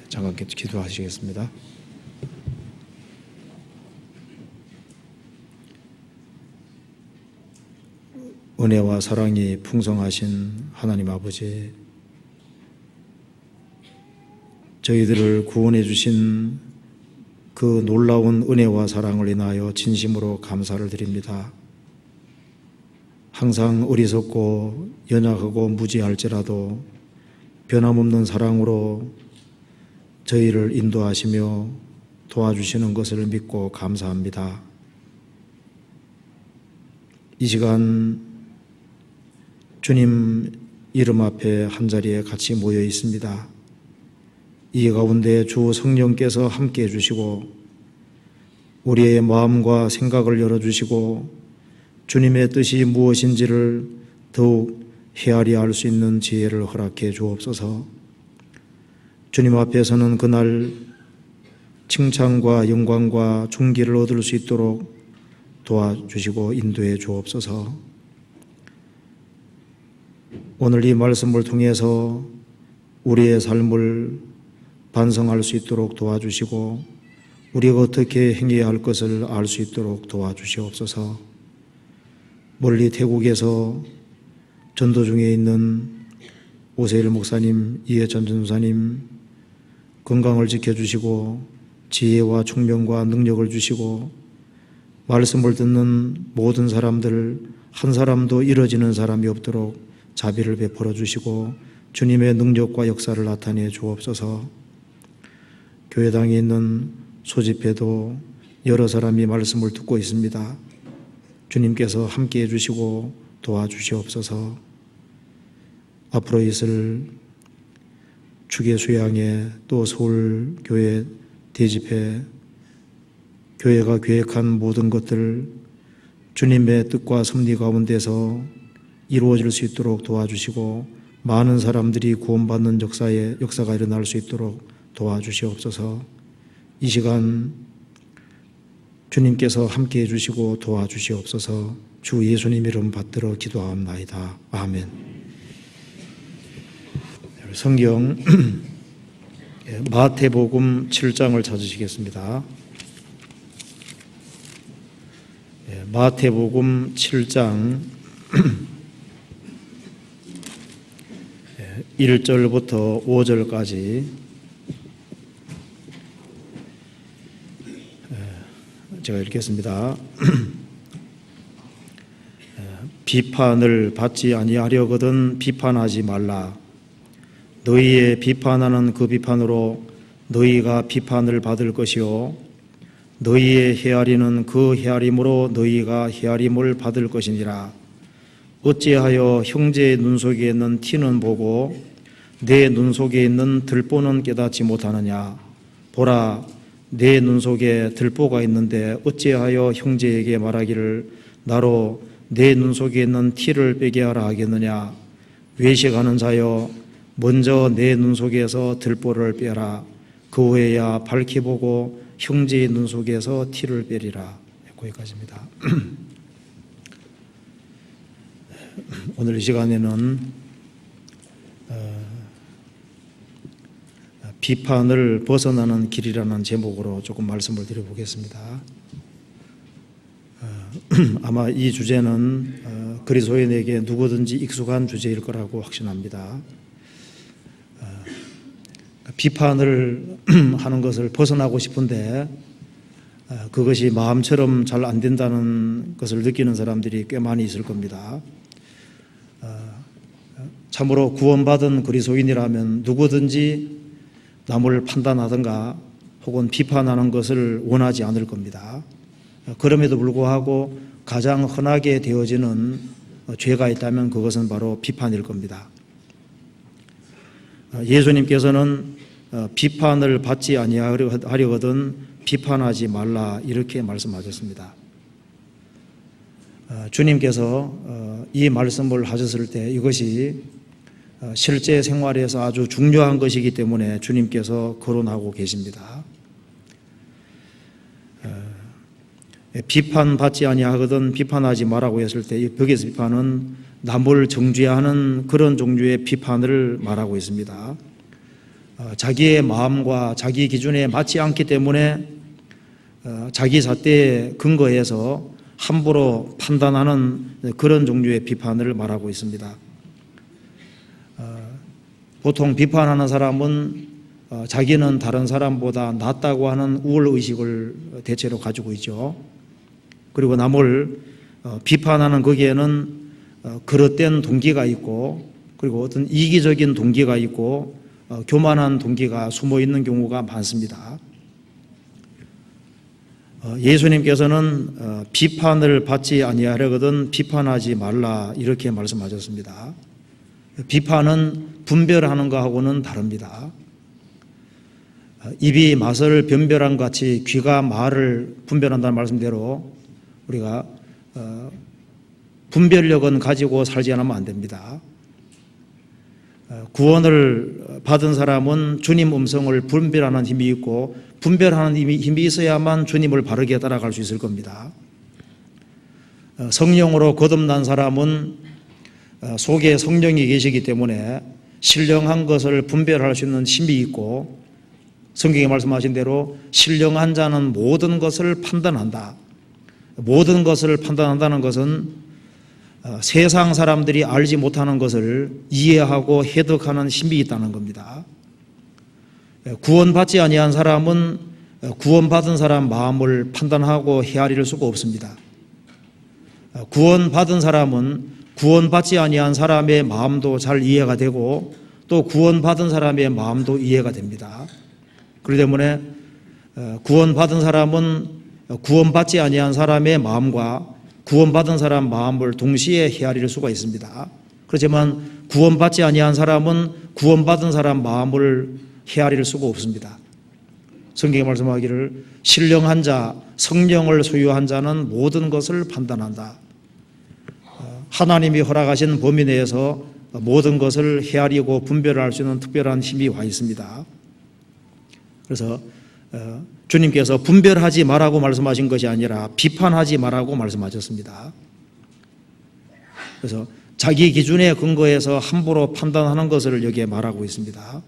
잠깐 기도하시겠습니다. 은혜와 사랑이 풍성하신 하나님 아버지, 저희들을 구원해 주신 그 놀라운 은혜와 사랑을 인하여 진심으로 감사를 드립니다. 항상 어리석고 연약하고 무지할지라도 변함없는 사랑으로 저희를 인도하시며 도와주시는 것을 믿고 감사합니다. 이 시간 주님 이름 앞에 한자리에 같이 모여 있습니다. 이 가운데 주 성령께서 함께 해주시고 우리의 마음과 생각을 열어주시고 주님의 뜻이 무엇인지를 더욱 헤아려 알 수 있는 지혜를 허락해 주옵소서. 주님 앞에서는 그날 칭찬과 영광과 존귀를 얻을 수 있도록 도와주시고 인도해 주옵소서. 오늘 이 말씀을 통해서 우리의 삶을 반성할 수 있도록 도와주시고 우리가 어떻게 행해야 할 것을 알 수 있도록 도와주시옵소서. 멀리 태국에서 전도 중에 있는 오세일 목사님, 이해찬 전사님 건강을 지켜주시고 지혜와 총명과 능력을 주시고 말씀을 듣는 모든 사람들 한 사람도 잃어지는 사람이 없도록 자비를 베풀어 주시고 주님의 능력과 역사를 나타내 주옵소서. 교회당에 있는 소집회도 여러 사람이 말씀을 듣고 있습니다. 주님께서 함께해 주시고 도와주시옵소서. 앞으로 있을 주계 수양회 또 서울교회 대집회 교회가 계획한 모든 것들 주님의 뜻과 섭리 가운데서 이루어질 수 있도록 도와주시고 많은 사람들이 구원받는 역사가 일어날 수 있도록 도와주시옵소서. 이 시간 주님께서 함께해 주시고 도와주시옵소서. 주 예수님 이름 받들어 기도하옵나이다. 아멘. 성경 마태복음 7장을 찾으시겠습니다. 마태복음 7장 1절부터 5절까지 제가 읽겠습니다. 비판을 받지 아니하려거든 비판하지 말라. 너희의 비판하는 그 비판으로 너희가 비판을 받을 것이요 너희의 헤아리는 그 헤아림으로 너희가 헤아림을 받을 것이니라. 어찌하여 형제의 눈 속에 있는 티는 보고 내 눈 속에 있는 들보는 깨닫지 못하느냐. 보라, 내 눈 속에 들보가 있는데 어찌하여 형제에게 말하기를 나로 내 눈 속에 있는 티를 빼게 하라 하겠느냐. 외식하는 자여, 먼저 내 눈 속에서 들보를 빼라. 그 후에야 밝히 보고 형제의 눈 속에서 티를 빼리라. 거기까지입니다. 오늘 이 시간에는 비판을 벗어나는 길이라는 제목으로 조금 말씀을 드려보겠습니다. 아마 이 주제는 그리스도인에게 누구든지 익숙한 주제일 거라고 확신합니다. 비판을 하는 것을 벗어나고 싶은데 그것이 마음처럼 잘 안 된다는 것을 느끼는 사람들이 꽤 많이 있을 겁니다. 참으로 구원받은 그리스도인이라면 누구든지 남을 판단하든가 혹은 비판하는 것을 원하지 않을 겁니다. 그럼에도 불구하고 가장 흔하게 되어지는 죄가 있다면 그것은 바로 비판일 겁니다. 예수님께서는 비판을 받지 아니하려거든 비판하지 말라 이렇게 말씀하셨습니다. 주님께서 이 말씀을 하셨을 때 이것이 실제 생활에서 아주 중요한 것이기 때문에 주님께서 거론하고 계십니다. 비판받지 아니하거든 비판하지 말라고 했을 때 벽에서 비판은 남을 정죄하는 그런 종류의 비판을 말하고 있습니다. 자기의 마음과 자기 기준에 맞지 않기 때문에 자기 잣대에 근거해서 함부로 판단하는 그런 종류의 비판을 말하고 있습니다. 보통 비판하는 사람은 자기는 다른 사람보다 낫다고 하는 우월의식을 대체로 가지고 있죠. 그리고 남을 비판하는 거기에는 그릇된 동기가 있고, 그리고 어떤 이기적인 동기가 있고, 교만한 동기가 숨어 있는 경우가 많습니다. 예수님께서는 비판을 받지 아니하려거든 비판하지 말라 이렇게 말씀하셨습니다. 비판은 분별하는 것하고는 다릅니다. 입이 맛을 변별한 같이 귀가 말을 분별한다는 말씀대로 우리가 분별력은 가지고 살지 않으면 안 됩니다. 구원을 받은 사람은 주님 음성을 분별하는 힘이 있고, 분별하는 힘이 있어야만 주님을 바르게 따라갈 수 있을 겁니다. 성령으로 거듭난 사람은 속에 성령이 계시기 때문에 신령한 것을 분별할 수 있는 힘이 있고, 성경에 말씀하신 대로 신령한 자는 모든 것을 판단한다. 모든 것을 판단한다는 것은 세상 사람들이 알지 못하는 것을 이해하고 해석하는 힘이 있다는 겁니다. 구원받지 아니한 사람은 구원받은 사람 마음을 판단하고 헤아릴 수가 없습니다. 구원받은 사람은 구원받지 아니한 사람의 마음도 잘 이해가 되고, 또 구원받은 사람의 마음도 이해가 됩니다. 그렇기 때문에 구원받은 사람은 구원받지 아니한 사람의 마음과 구원받은 사람 마음을 동시에 헤아릴 수가 있습니다. 그렇지만 구원받지 아니한 사람은 구원받은 사람 마음을 헤아릴 수가 없습니다. 성경에 말씀하기를 신령한 자, 성령을 소유한 자는 모든 것을 판단한다. 하나님이 허락하신 범위 내에서 모든 것을 헤아리고 분별할 수 있는 특별한 힘이 와 있습니다. 그래서 주님께서 분별하지 말라고 말씀하신 것이 아니라 비판하지 말라고 말씀하셨습니다. 그래서 자기 기준에 근거해서 함부로 판단하는 것을 여기에 말하고 있습니다.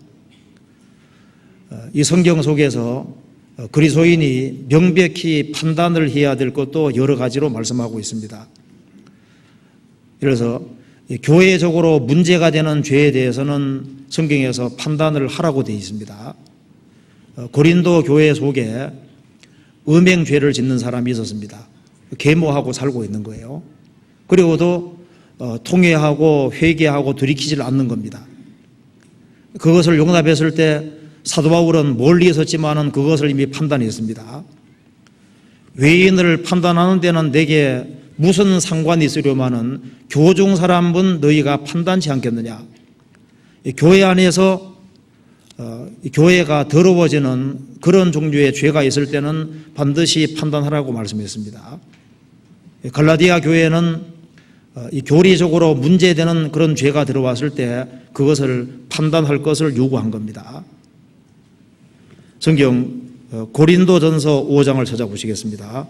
이 성경 속에서 그리스도인이 명백히 판단을 해야 될 것도 여러 가지로 말씀하고 있습니다. 그래서 교회적으로 문제가 되는 죄에 대해서는 성경에서 판단을 하라고 되어 있습니다. 고린도 교회 속에 음행죄를 짓는 사람이 있었습니다. 계모하고 살고 있는 거예요. 그리고도 통회하고 회개하고 돌이키질 않는 겁니다. 그것을 용납했을 때 사도 바울은 멀리 섰지만은 그것을 이미 판단했습니다. 외인을 판단하는 데는 내게 무슨 상관이 있으려마는 교중 사람은 너희가 판단치 않겠느냐. 교회 안에서 교회가 더러워지는 그런 종류의 죄가 있을 때는 반드시 판단하라고 말씀했습니다. 갈라디아 교회는 이 교리적으로 문제되는 그런 죄가 들어왔을 때 그것을 판단할 것을 요구한 겁니다. 성경 고린도전서 5장을 찾아보시겠습니다.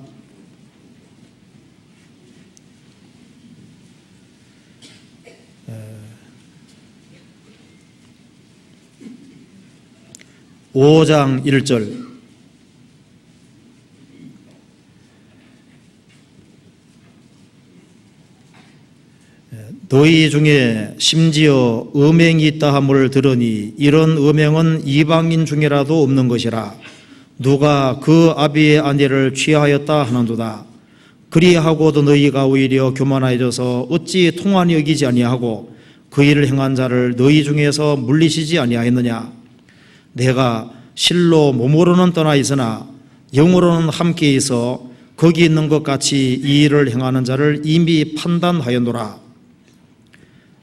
(5장 1절) 너희 중에 심지어 음행이 있다 함을 들으니 이런 음행은 이방인 중에라도 없는 것이라. 누가 그 아비의 아내를 취하였다 하는도다. 그리하고도 너희가 오히려 교만하여져서 어찌 통한이 여기지 아니하고 그 일을 행한 자를 너희 중에서 물리시지 아니하였느냐. 내가 실로 몸으로는 떠나 있으나 영으로는 함께 있어 거기 있는 것 같이 이 일을 행하는 자를 이미 판단하였노라.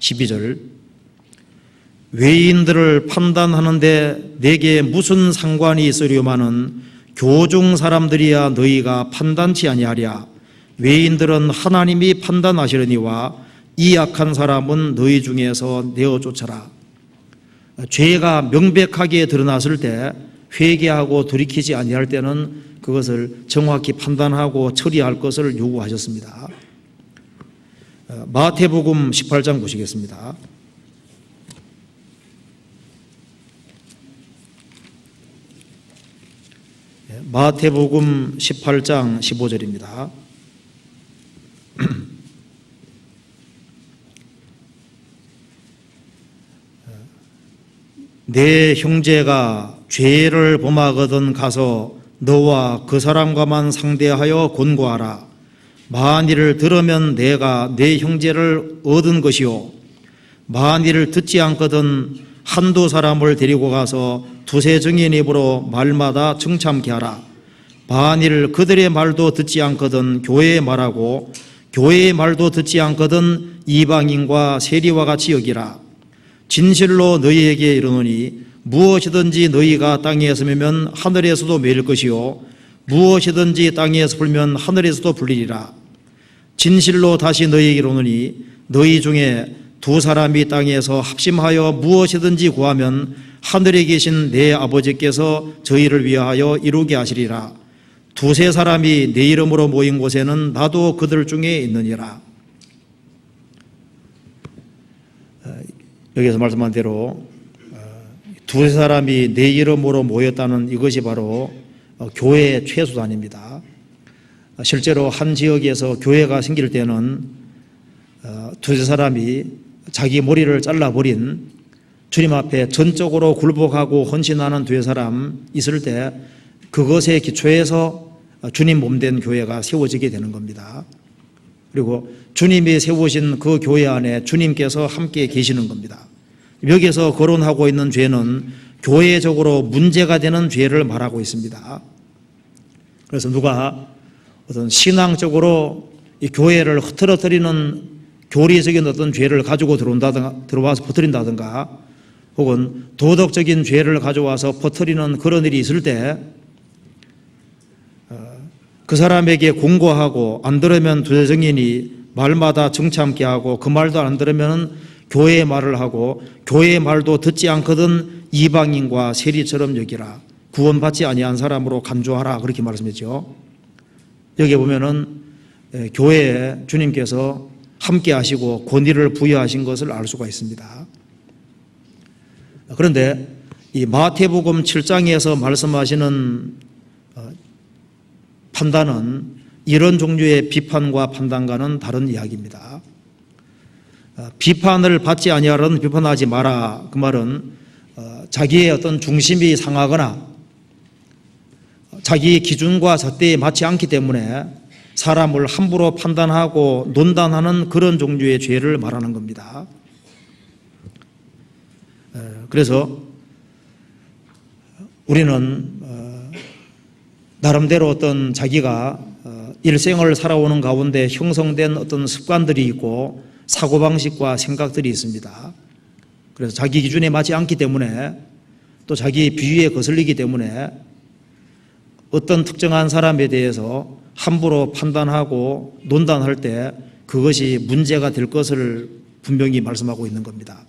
12절 외인들을 판단하는데 내게 무슨 상관이 있으려마는 교중 사람들이야 너희가 판단치 아니하랴. 외인들은 하나님이 판단하시려니와 이 악한 사람은 너희 중에서 내어 쫓아라. 죄가 명백하게 드러났을 때 회개하고 돌이키지 아니할 때는 그것을 정확히 판단하고 처리할 것을 요구하셨습니다. 마태복음 18장 보시겠습니다. 마태복음 18장 15절입니다. 내 형제가 죄를 범하거든 가서 너와 그 사람과만 상대하여 권고하라. 만일을 들으면 내가 내 형제를 얻은 것이요, 만일을 듣지 않거든 한두 사람을 데리고 가서 두세 증인 입으로 말마다 정참케 하라. 만일 그들의 말도 듣지 않거든 교회의 말하고 교회의 말도 듣지 않거든 이방인과 세리와 같이 여기라. 진실로 너희에게 이르노니 무엇이든지 너희가 땅에서 매면 하늘에서도 매일 것이요, 무엇이든지 땅에서 풀면 하늘에서도 풀리리라. 진실로 다시 너희에게 이르노니 너희 중에 두 사람이 땅에서 합심하여 무엇이든지 구하면 하늘에 계신 내 아버지께서 저희를 위하여 이루게 하시리라. 두세 사람이 내 이름으로 모인 곳에는 나도 그들 중에 있느니라. 여기서 말씀한 대로 두세 사람이 내 이름으로 모였다는 이것이 바로 교회의 최소단입니다. 실제로 한 지역에서 교회가 생길 때는 두세 사람이 자기 머리를 잘라버린, 주님 앞에 전적으로 굴복하고 헌신하는 두세 사람 있을 때 그것에 기초해서 주님 몸된 교회가 세워지게 되는 겁니다. 그리고 주님이 세우신 그 교회 안에 주님께서 함께 계시는 겁니다. 여기서 거론하고 있는 죄는 교회적으로 문제가 되는 죄를 말하고 있습니다. 그래서 누가 어떤 신앙적으로 이 교회를 흐트러뜨리는 교리적인 어떤 죄를 가지고 들어와서 퍼뜨린다든가, 혹은 도덕적인 죄를 가져와서 퍼뜨리는 그런 일이 있을 때 그 사람에게 공고하고 안 들으면 두세 증인이 말마다 정참케 하고 그 말도 안 들으면 교회의 말을 하고 교회의 말도 듣지 않거든 이방인과 세리처럼 여기라. 구원받지 아니한 사람으로 간주하라. 그렇게 말씀했죠. 여기 보면은 교회에 주님께서 함께 하시고 권위를 부여하신 것을 알 수가 있습니다. 그런데 이 마태복음 7장에서 말씀하시는 판단은 이런 종류의 비판과 판단과는 다른 이야기입니다. 비판을 받지 아니하라는 비판하지 마라. 그 말은 자기의 어떤 중심이 상하거나 자기의 기준과 잣대에 맞지 않기 때문에 사람을 함부로 판단하고 논단하는 그런 종류의 죄를 말하는 겁니다. 그래서 우리는 나름대로 어떤 자기가 일생을 살아오는 가운데 형성된 어떤 습관들이 있고 사고방식과 생각들이 있습니다. 그래서 자기 기준에 맞지 않기 때문에 또 자기 비위에 거슬리기 때문에 어떤 특정한 사람에 대해서 함부로 판단하고 논단할 때 그것이 문제가 될 것을 분명히 말씀하고 있는 겁니다.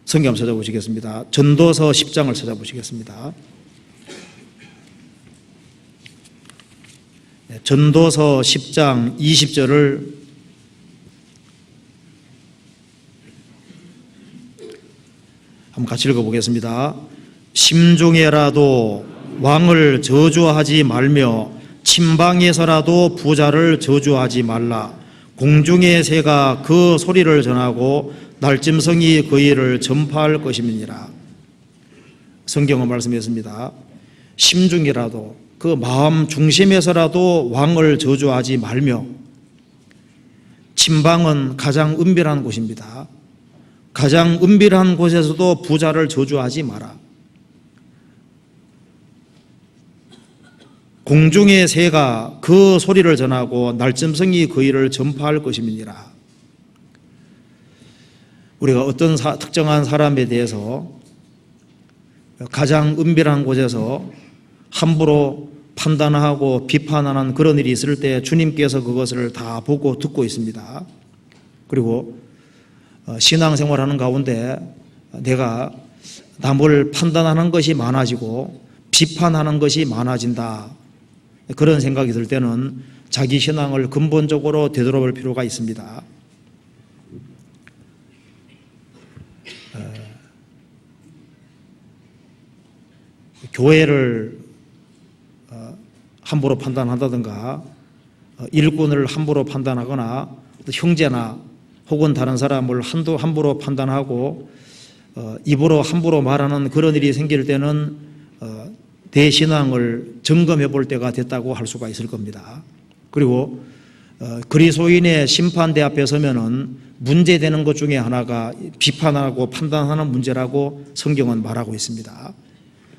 성경 한번 찾아보시겠습니다. 전도서 10장을 찾아보시겠습니다. 전도서 10장 20절을 한번 같이 읽어보겠습니다. 심중에라도 왕을 저주하지 말며 침방에서라도 부자를 저주하지 말라. 공중의 새가 그 소리를 전하고 날짐승이 그 일을 전파할 것임이니라. 성경은 말씀했습니다. 심중이라도, 그 마음 중심에서라도 왕을 저주하지 말며, 침방은 가장 은밀한 곳입니다. 가장 은밀한 곳에서도 부자를 저주하지 마라. 공중의 새가 그 소리를 전하고 날짐승이 그 일을 전파할 것임이니라. 우리가 어떤 특정한 사람에 대해서 가장 은밀한 곳에서 함부로 판단하고 비판하는 그런 일이 있을 때 주님께서 그것을 다 보고 듣고 있습니다. 그리고 신앙생활하는 가운데 내가 남을 판단하는 것이 많아지고 비판하는 것이 많아진다, 그런 생각이 들 때는 자기 신앙을 근본적으로 되돌아볼 필요가 있습니다. 교회를 함부로 판단한다든가 일꾼을 함부로 판단하거나 형제나 혹은 다른 사람을 함부로 판단하고 입으로 함부로 말하는 그런 일이 생길 때는 대신앙을 점검해 볼 때가 됐다고 할 수가 있을 겁니다. 그리고 그리스도인의 심판대 앞에 서면은 문제되는 것 중에 하나가 비판하고 판단하는 문제라고 성경은 말하고 있습니다.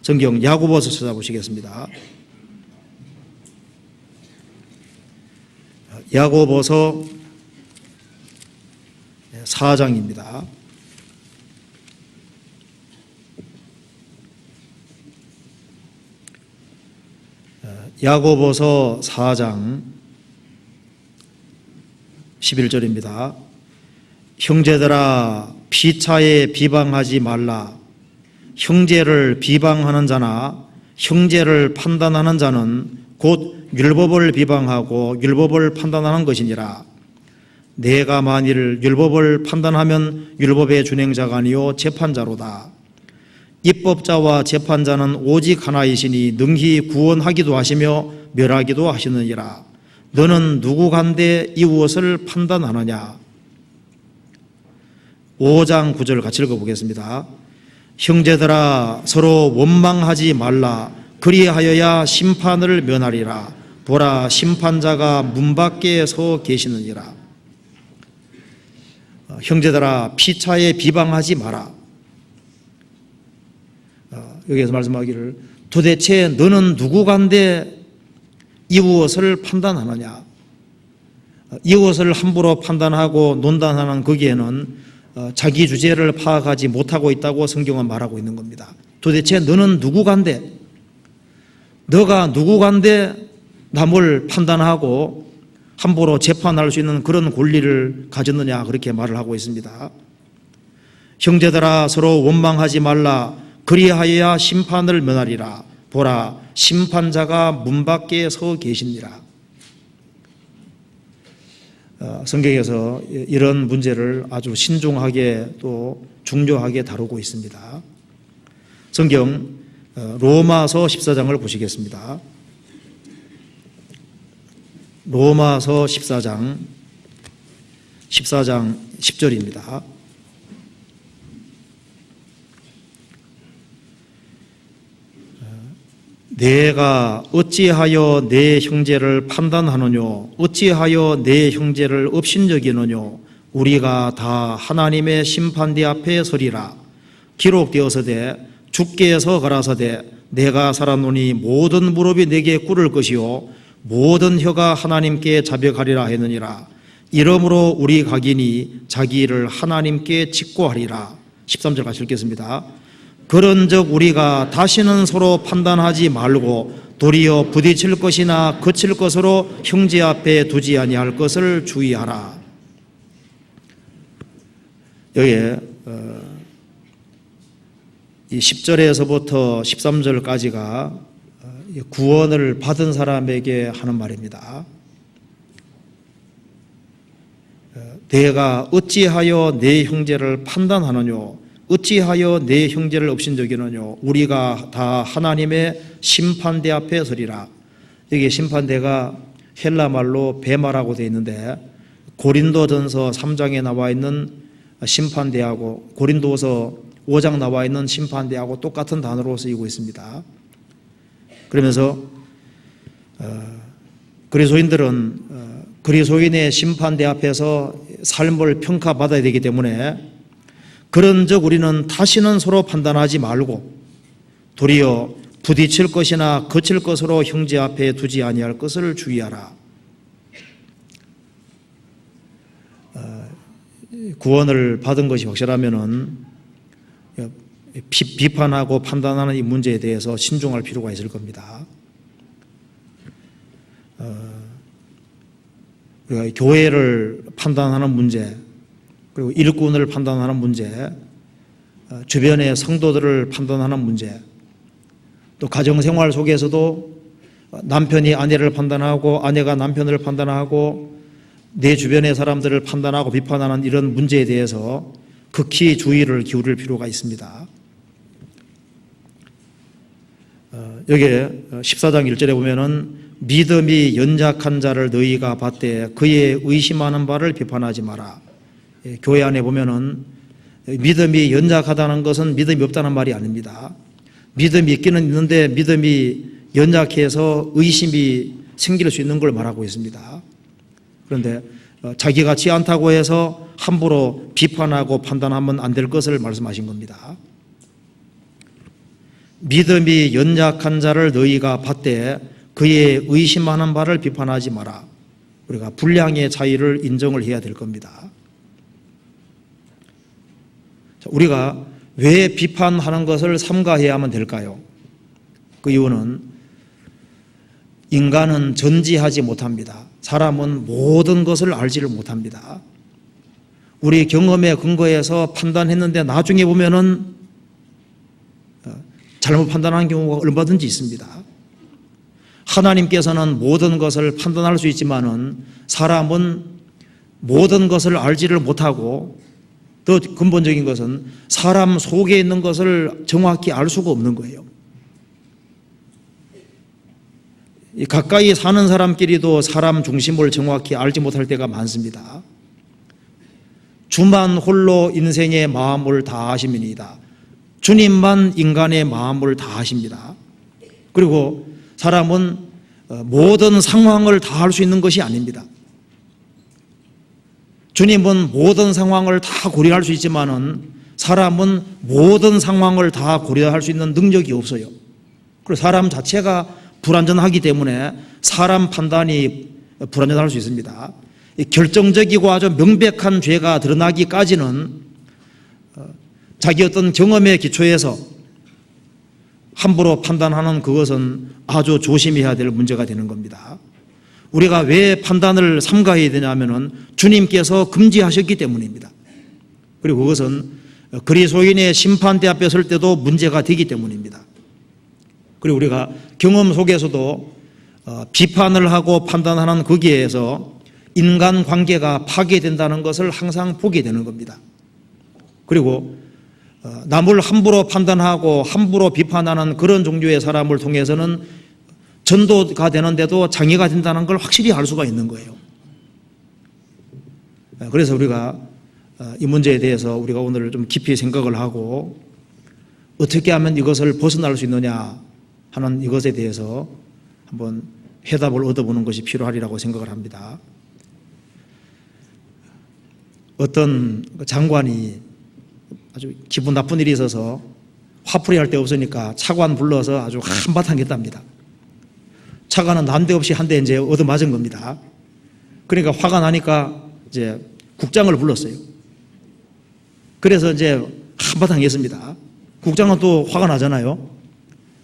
성경 야고보서 찾아보시겠습니다. 야고보서 4장입니다. 야고보서 4장 11절입니다. 형제들아 피차에 비방하지 말라. 형제를 비방하는 자나 형제를 판단하는 자는 곧 율법을 비방하고 율법을 판단하는 것이니라. 내가 만일 율법을 판단하면 율법의 준행자가 아니요 재판자로다. 입법자와 재판자는 오직 하나이시니 능히 구원하기도 하시며 멸하기도 하시느니라. 너는 누구간데 이웃을 판단하느냐. 5장 9절 같이 읽어보겠습니다. 형제들아 서로 원망하지 말라. 그리하여야 심판을 면하리라. 보라 심판자가 문 밖에 서 계시느니라. 형제들아 피차에 비방하지 마라. 여기에서 말씀하기를 도대체 너는 누구간데 이웃을 판단하느냐. 이웃을 함부로 판단하고 논단하는 거기에는 자기 주제를 파악하지 못하고 있다고 성경은 말하고 있는 겁니다. 도대체 너는 누구간데, 너가 누구간데 남을 판단하고 함부로 재판할 수 있는 그런 권리를 가졌느냐, 그렇게 말을 하고 있습니다. 형제들아 서로 원망하지 말라. 그리하여야 심판을 면하리라. 보라 심판자가 문 밖에 서 계시니라. 성경에서 이런 문제를 아주 신중하게 또 중요하게 다루고 있습니다. 성경 로마서 14장을 보시겠습니다. 로마서 14장 10절입니다. 내가 어찌하여 내 형제를 판단하느뇨. 어찌하여 내 형제를 업신여기느뇨. 우리가 다 하나님의 심판대 앞에 서리라. 기록되어서되 주께서 가라사대 내가 살았노니 모든 무릎이 내게 꿇을 것이요 모든 혀가 하나님께 자백하리라 했느니라. 이러므로 우리 각인이 자기 일을 하나님께 직고하리라. 13절 같이 읽겠습니다. 그런즉 우리가 다시는 서로 판단하지 말고 도리어 부딪힐 것이나 그칠 것으로 형제 앞에 두지 아니할 것을 주의하라. 여기에 이 10절에서부터 13절까지가 구원을 받은 사람에게 하는 말입니다. 내가 어찌하여 내 형제를 판단하느뇨. 어찌하여 내 형제를 업신여기느뇨. 우리가 다 하나님의 심판대 앞에 서리라. 여기 심판대가 헬라말로 베마라고 되어 있는데 고린도전서 3장에 나와 있는 심판대하고 고린도서 5장 나와 있는 심판대하고 똑같은 단어로 쓰이고 있습니다. 그러면서 그리스도인들은 그리스도인의 심판대 앞에서 삶을 평가받아야 되기 때문에 그런즉 우리는 다시는 서로 판단하지 말고 도리어 부딪힐 것이나 거칠 것으로 형제 앞에 두지 아니할 것을 주의하라. 구원을 받은 것이 확실하면은 비판하고 판단하는 이 문제에 대해서 신중할 필요가 있을 겁니다. 우리가 교회를 판단하는 문제, 그리고 일꾼을 판단하는 문제, 주변의 성도들을 판단하는 문제, 또 가정생활 속에서도 남편이 아내를 판단하고 아내가 남편을 판단하고 내 주변의 사람들을 판단하고 비판하는 이런 문제에 대해서 극히 주의를 기울일 필요가 있습니다. 여기에 14장 1절에 보면은 믿음이 연약한 자를 너희가 봤되 그의 의심하는 바를 비판하지 마라. 교회 안에 보면은 믿음이 연약하다는 것은 믿음이 없다는 말이 아닙니다. 믿음이 있기는 있는데 믿음이 연약해서 의심이 생길 수 있는 걸 말하고 있습니다. 그런데 자기가 지 않다고 해서 함부로 비판하고 판단하면 안 될 것을 말씀하신 겁니다. 믿음이 연약한 자를 너희가 봤되 그의 의심하는 바를 비판하지 마라. 우리가 분량의 차이를 인정을 해야 될 겁니다. 우리가 왜 비판하는 것을 삼가해야만 될까요? 그 이유는 인간은 전지하지 못합니다. 사람은 모든 것을 알지를 못합니다. 우리 경험에 근거해서 판단했는데 나중에 보면은 잘못 판단하는 경우가 얼마든지 있습니다. 하나님께서는 모든 것을 판단할 수 있지만은 사람은 모든 것을 알지를 못하고 더 근본적인 것은 사람 속에 있는 것을 정확히 알 수가 없는 거예요. 가까이 사는 사람끼리도 사람 중심을 정확히 알지 못할 때가 많습니다. 주만 홀로 인생의 마음을 다 아심이니이다. 주님만 인간의 마음을 다 아십니다. 그리고 사람은 모든 상황을 다 알 수 있는 것이 아닙니다. 주님은 모든 상황을 다 고려할 수 있지만은 사람은 모든 상황을 다 고려할 수 있는 능력이 없어요. 그리고 사람 자체가 불완전하기 때문에 사람 판단이 불완전할 수 있습니다. 결정적이고 아주 명백한 죄가 드러나기까지는 자기 어떤 경험의 기초에서 함부로 판단하는 그것은 아주 조심해야 될 문제가 되는 겁니다. 우리가 왜 판단을 삼가해야 되냐면은 주님께서 금지하셨기 때문입니다. 그리고 그것은 그리스도인의 심판대 앞에 설 때도 문제가 되기 때문입니다. 그리고 우리가 경험 속에서도 비판을 하고 판단하는 거기에서 인간관계가 파괴된다는 것을 항상 보게 되는 겁니다. 그리고 남을 함부로 판단하고 함부로 비판하는 그런 종류의 사람을 통해서는 전도가 되는데도 장애가 된다는 걸 확실히 알 수가 있는 거예요. 그래서 우리가 이 문제에 대해서 우리가 오늘 좀 깊이 생각을 하고 어떻게 하면 이것을 벗어날 수 있느냐 하는 이것에 대해서 한번 해답을 얻어보는 것이 필요하리라고 생각을 합니다. 어떤 장관이 아주 기분 나쁜 일이 있어서 화풀이 할 데 없으니까 차관 불러서 아주 한바탕 했답니다. 차관은 난데없이 한 대 이제 얻어맞은 겁니다. 그러니까 화가 나니까 이제 국장을 불렀어요. 그래서 이제 한바탕 했습니다. 국장은 또 화가 나잖아요.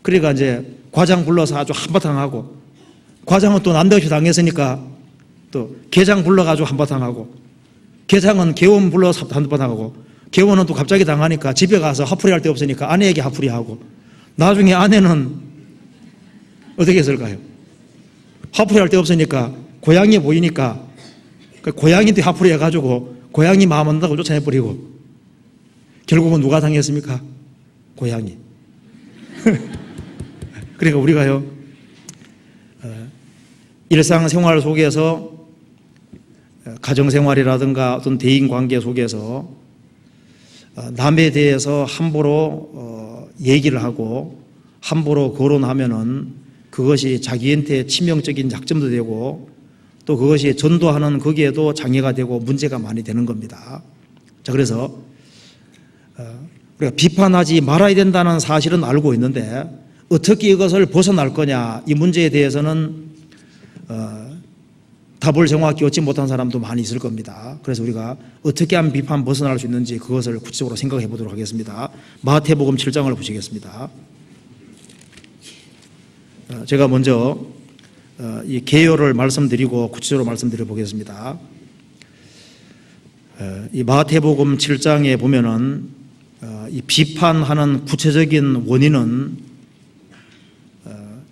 그러니까 이제 과장 불러서 아주 한바탕 하고, 과장은 또 난데없이 당했으니까 또 계장 불러가지고 한바탕 하고, 계장은 개원 불러서 한바탕 하고, 개원은 또 갑자기 당하니까 집에 가서 화풀이 할 데 없으니까 아내에게 화풀이 하고, 나중에 아내는 어떻게 했을까요? 화풀이 할 데 없으니까 고양이 보이니까 그 고양이한테 화풀이 해가지고 고양이 마음 안다고 쫓아내버리고, 결국은 누가 당했습니까? 고양이. 그러니까 우리가요, 일상생활 속에서 가정생활이라든가 어떤 대인관계 속에서 남에 대해서 함부로 얘기를 하고 함부로 거론하면은 그것이 자기한테 치명적인 약점도 되고 또 그것이 전도하는 거기에도 장애가 되고 문제가 많이 되는 겁니다. 자, 그래서 우리가 비판하지 말아야 된다는 사실은 알고 있는데 어떻게 이것을 벗어날 거냐, 이 문제에 대해서는 답을 정확히 얻지 못한 사람도 많이 있을 겁니다. 그래서 우리가 어떻게 하면 비판 벗어날 수 있는지 그것을 구체적으로 생각해 보도록 하겠습니다. 마태복음 7장을 보시겠습니다. 제가 먼저 이 개요를 말씀드리고 구체적으로 말씀드려 보겠습니다. 이 마태복음 7장에 보면은 이 비판하는 구체적인 원인은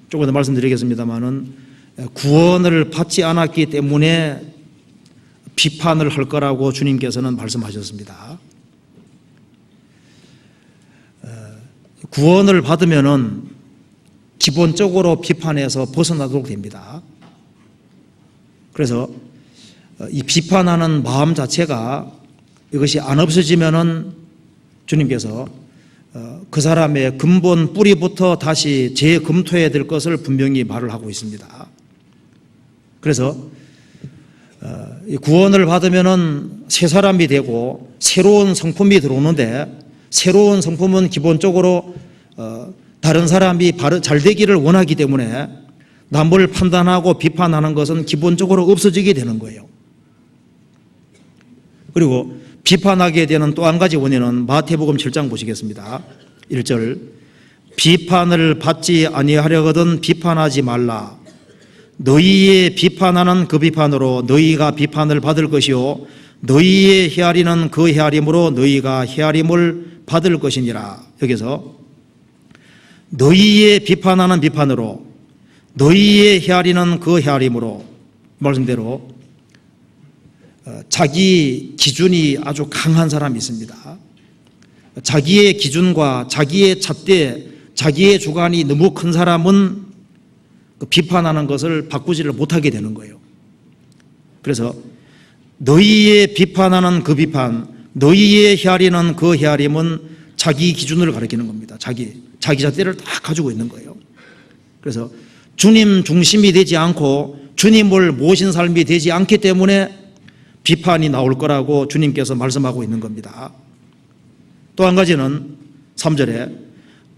조금 더 말씀드리겠습니다만은 구원을 받지 않았기 때문에 비판을 할 거라고 주님께서는 말씀하셨습니다. 구원을 받으면은 기본적으로 비판에서 벗어나도록 됩니다. 그래서 이 비판하는 마음 자체가 이것이 안 없어지면은 주님께서 그 사람의 근본 뿌리부터 다시 재검토해야 될 것을 분명히 말을 하고 있습니다. 그래서 구원을 받으면은 새 사람이 되고 새로운 성품이 들어오는데, 새로운 성품은 기본적으로 다른 사람이 잘 되기를 원하기 때문에 남을 판단하고 비판하는 것은 기본적으로 없어지게 되는 거예요. 그리고 비판하게 되는 또 한 가지 원인은 마태복음 7장 보시겠습니다. 1절, 비판을 받지 아니하려거든 비판하지 말라. 너희의 비판하는 그 비판으로 너희가 비판을 받을 것이요 너희의 헤아리는 그 헤아림으로 너희가 헤아림을 받을 것이니라. 여기서 너희의 비판하는 비판으로 너희의 헤아리는 그 헤아림으로, 말씀대로 자기 기준이 아주 강한 사람이 있습니다. 자기의 기준과 자기의 잣대, 자기의 주관이 너무 큰 사람은 비판하는 것을 바꾸지를 못하게 되는 거예요. 그래서 너희의 비판하는 그 비판, 너희의 헤아리는 그 헤아림은 자기 기준을 가리키는 겁니다. 자기 잣대를 다 가지고 있는 거예요. 그래서 주님 중심이 되지 않고 주님을 모신 삶이 되지 않기 때문에 비판이 나올 거라고 주님께서 말씀하고 있는 겁니다. 또 한 가지는 3절에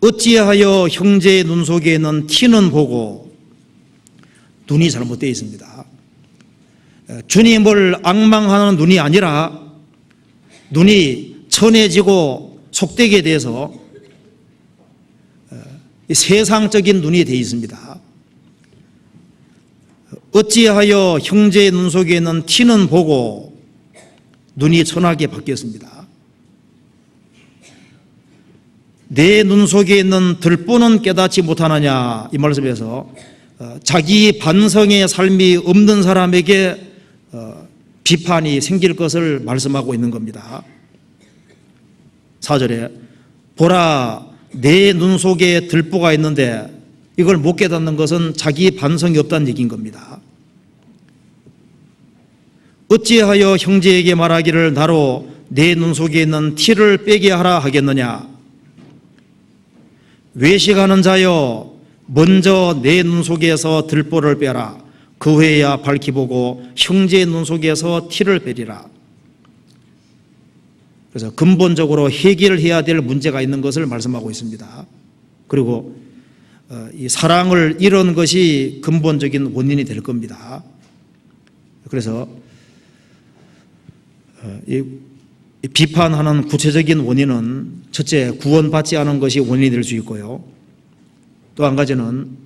어찌하여 형제의 눈 속에는 티는 보고, 눈이 잘못되어 있습니다. 주님을 앙망하는 눈이 아니라 눈이 천해지고 속되게 돼서 세상적인 눈이 되어 있습니다. 어찌하여 형제의 눈 속에는 티는 보고 눈이 천하게 바뀌었습니다. 내 눈 속에 있는 들보는 깨닫지 못하느냐, 이 말씀에서 자기 반성의 삶이 없는 사람에게 비판이 생길 것을 말씀하고 있는 겁니다. 4절에 보라 내 눈 속에 들보가 있는데 이걸 못 깨닫는 것은 자기 반성이 없다는 얘기인 겁니다. 어찌하여 형제에게 말하기를 나로 내 눈 속에 있는 티를 빼게 하라 하겠느냐. 외식하는 자여 먼저 내 눈 속에서 들보를 빼라. 그 후에야 밝히 보고 형제의 눈 속에서 티를 빼리라. 그래서 근본적으로 해결해야 될 문제가 있는 것을 말씀하고 있습니다. 그리고 이 사랑을 잃은 것이 근본적인 원인이 될 겁니다. 그래서 이 비판하는 구체적인 원인은 첫째, 구원받지 않은 것이 원인이 될 수 있고요. 또 한 가지는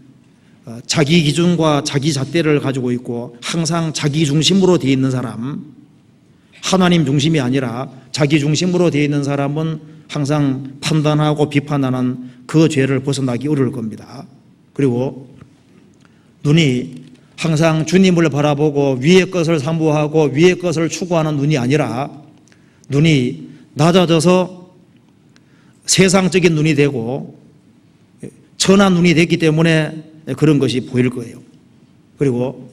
자기 기준과 자기 잣대를 가지고 있고 항상 자기 중심으로 되어 있는 사람, 하나님 중심이 아니라 자기 중심으로 되어 있는 사람은 항상 판단하고 비판하는 그 죄를 벗어나기 어려울 겁니다. 그리고 눈이 항상 주님을 바라보고 위의 것을 사모하고 위의 것을 추구하는 눈이 아니라 눈이 낮아져서 세상적인 눈이 되고 천한 눈이 됐기 때문에 그런 것이 보일 거예요. 그리고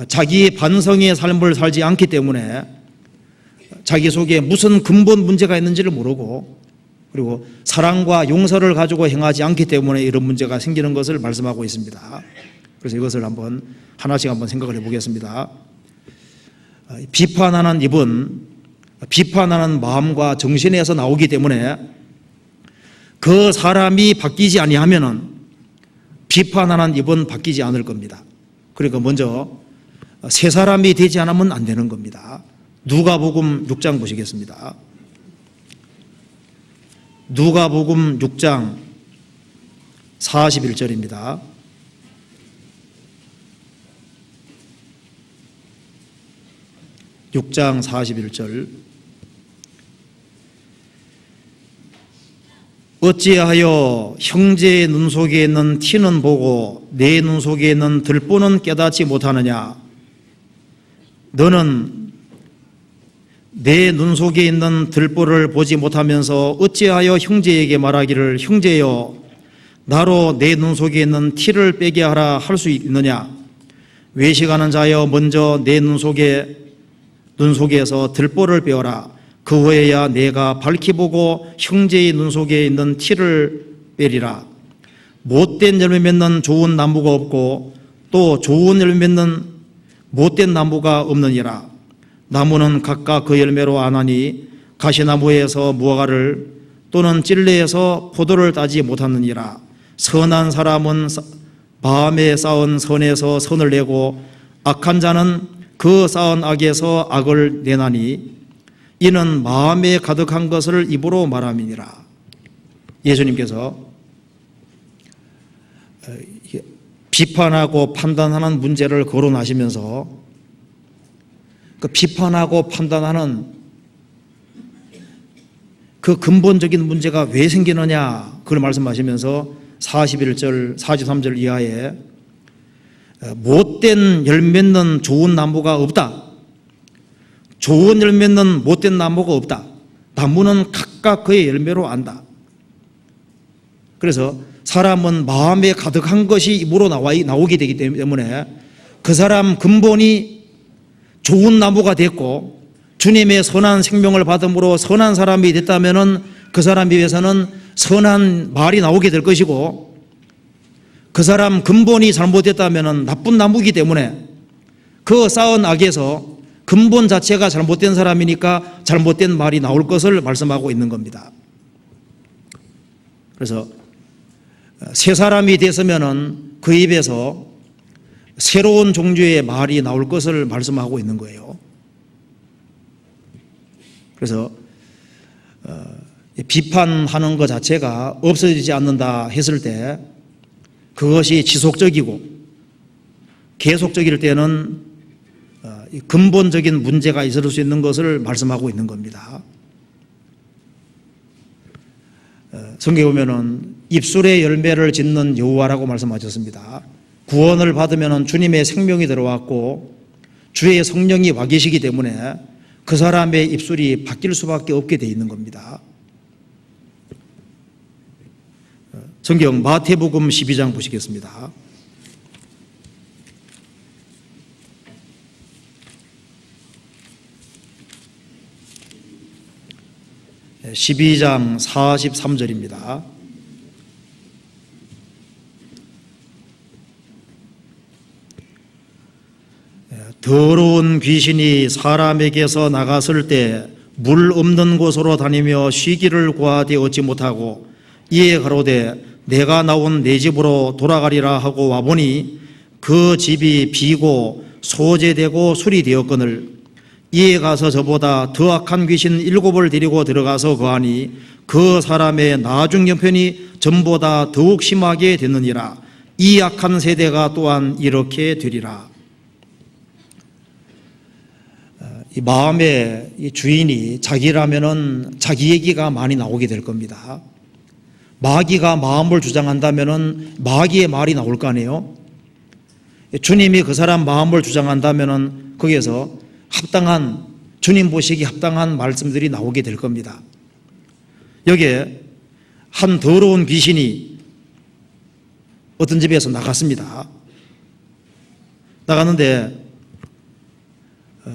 자기 반성의 삶을 살지 않기 때문에 자기 속에 무슨 근본 문제가 있는지를 모르고, 그리고 사랑과 용서를 가지고 행하지 않기 때문에 이런 문제가 생기는 것을 말씀하고 있습니다. 그래서 이것을 한번 하나씩 한번 생각을 해보겠습니다. 비판하는 입은 비판하는 마음과 정신에서 나오기 때문에 그 사람이 바뀌지 아니하면은 비판하는 입은 바뀌지 않을 겁니다. 그러니까 먼저 새 사람이 되지 않으면 안 되는 겁니다. 누가복음 6장 보시겠습니다. 누가복음 6장 41절입니다. (6장 41절) 어찌하여 형제의 눈 속에 있는 티는 보고 내 눈 속에 있는 들보는 깨닫지 못하느냐. 너는 내 눈 속에 있는 들보를 보지 못하면서 어찌하여 형제에게 말하기를 형제여 나로 내 눈 속에 있는 티를 빼게 하라 할 수 있느냐? 외식하는 자여 먼저 내 눈 속에서 들보를 빼어라. 그 후에야 내가 밝히 보고 형제의 눈 속에 있는 티를 빼리라. 못된 열매 맺는 좋은 나무가 없고 또 좋은 열매 맺는 못된 나무가 없느니라. 나무는 각각 그 열매로 아나니 가시나무에서 무화과를 또는 찔레에서 포도를 따지 못하느니라. 선한 사람은 마음에 쌓은 선에서 선을 내고 악한 자는 그 쌓은 악에서 악을 내나니 이는 마음에 가득한 것을 입으로 말함이니라. 예수님께서 비판하고 판단하는 문제를 거론하시면서 그 비판하고 판단하는 그 근본적인 문제가 왜 생기느냐 그걸 말씀하시면서 41절, 43절 이하에 못된 열매 맺는 좋은 나무가 없다. 좋은 열매 맺는 못된 나무가 없다. 나무는 각각 그의 열매로 안다. 그래서 사람은 마음에 가득한 것이 입으로 나오게 되기 때문에 그 사람 근본이 좋은 나무가 됐고 주님의 선한 생명을 받음으로 선한 사람이 됐다면 그 사람에 위해서는 선한 말이 나오게 될 것이고 그 사람 근본이 잘못됐다면 나쁜 나무이기 때문에 그 쌓은 악에서 근본 자체가 잘못된 사람이니까 잘못된 말이 나올 것을 말씀하고 있는 겁니다. 그래서 새 사람이 됐으면 그 입에서 새로운 종류의 말이 나올 것을 말씀하고 있는 거예요. 그래서 비판하는 것 자체가 없어지지 않는다 했을 때 그것이 지속적이고 계속적일 때는 근본적인 문제가 있을 수 있는 것을 말씀하고 있는 겁니다. 성경에 보면은 입술의 열매를 짓는 여호와라고 말씀하셨습니다. 구원을 받으면 주님의 생명이 들어왔고 주의 성령이 와 계시기 때문에 그 사람의 입술이 바뀔 수밖에 없게 돼 있는 겁니다. 성경 마태복음 12장 보시겠습니다. 12장 43절입니다. 더러운 귀신이 사람에게서 나갔을 때 물 없는 곳으로 다니며 쉬기를 구하되 얻지 못하고 이에 가로되 내가 나온 내 집으로 돌아가리라 하고 와보니 그 집이 비고 소재되고 술이 되었거늘 이에 가서 저보다 더 악한 귀신 7을 데리고 들어가서 거하니 그 사람의 나중 형편이 전보다 더욱 심하게 됐느니라. 이 악한 세대가 또한 이렇게 되리라. 이 마음의 이 주인이 자기라면은 자기 얘기가 많이 나오게 될 겁니다. 마귀가 마음을 주장한다면은 마귀의 말이 나올 거 아니에요. 주님이 그 사람 마음을 주장한다면은 거기에서 합당한 주님 보시기 합당한 말씀들이 나오게 될 겁니다. 여기에 한 더러운 귀신이 어떤 집에서 나갔습니다. 나갔는데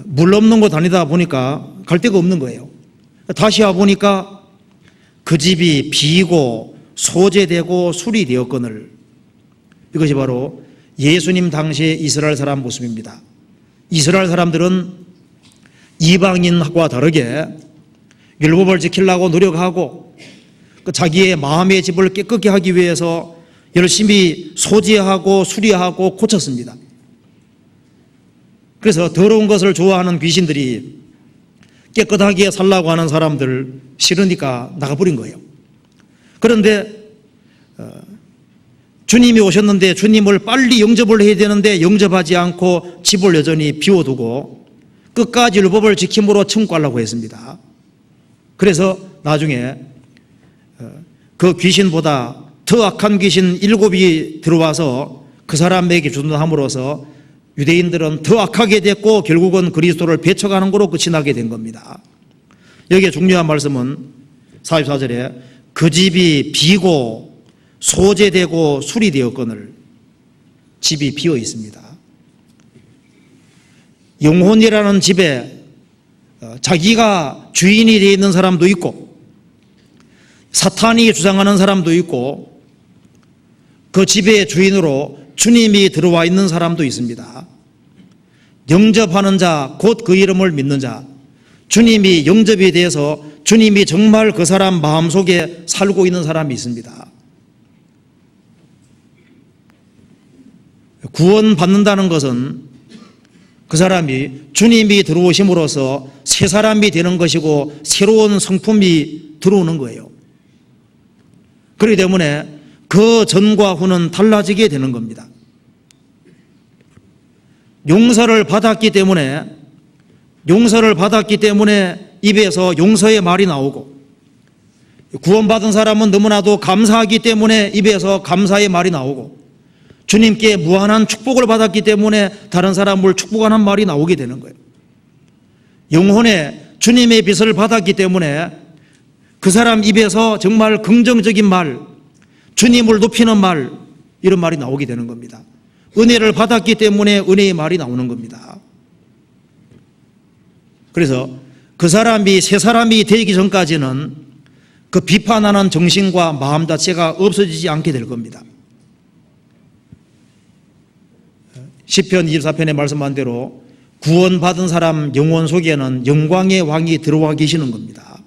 물 없는 곳 다니다 보니까 갈 데가 없는 거예요. 다시 와보니까 그 집이 비고 소재되고 술이 되었거늘 이것이 바로 예수님 당시의 이스라엘 사람 모습입니다. 이스라엘 사람들은 이방인과 다르게 율법을 지키려고 노력하고 자기의 마음의 집을 깨끗게 하기 위해서 열심히 소지하고 수리하고 고쳤습니다. 그래서 더러운 것을 좋아하는 귀신들이 깨끗하게 살라고 하는 사람들 싫으니까 나가버린 거예요. 그런데 주님이 오셨는데 주님을 빨리 영접을 해야 되는데 영접하지 않고 집을 여전히 비워두고 끝까지 율법을 지킴으로 청구하려고 했습니다. 그래서 나중에 그 귀신보다 더 악한 귀신 7이 들어와서 그 사람에게 주둔함으로써 유대인들은 더 악하게 됐고 결국은 그리스도를 배척하는 것으로 끝이 나게 된 겁니다. 여기에 중요한 말씀은 44절에 그 집이 비고 소재되고 수리되었거늘 집이 비어 있습니다. 영혼이라는 집에 자기가 주인이 되어 있는 사람도 있고 사탄이 주장하는 사람도 있고 그 집의 주인으로 주님이 들어와 있는 사람도 있습니다. 영접하는 자, 곧 그 이름을 믿는 자, 주님이 영접이 돼서 주님이 정말 그 사람 마음속에 살고 있는 사람이 있습니다. 구원받는다는 것은 그 사람이 주님이 들어오심으로써 새 사람이 되는 것이고 새로운 성품이 들어오는 거예요. 그렇기 때문에 그 전과 후는 달라지게 되는 겁니다. 용서를 받았기 때문에 입에서 용서의 말이 나오고, 구원받은 사람은 너무나도 감사하기 때문에 입에서 감사의 말이 나오고, 주님께 무한한 축복을 받았기 때문에 다른 사람을 축복하는 말이 나오게 되는 거예요. 영혼에 주님의 빛을 받았기 때문에 그 사람 입에서 정말 긍정적인 말, 주님을 높이는 말, 이런 말이 나오게 되는 겁니다. 은혜를 받았기 때문에 은혜의 말이 나오는 겁니다. 그래서 그 사람이 새 사람이 되기 전까지는 그 비판하는 정신과 마음 자체가 없어지지 않게 될 겁니다. 시편 24편에 말씀한 대로 구원받은 사람 영혼 속에는 영광의 왕이 들어와 계시는 겁니다.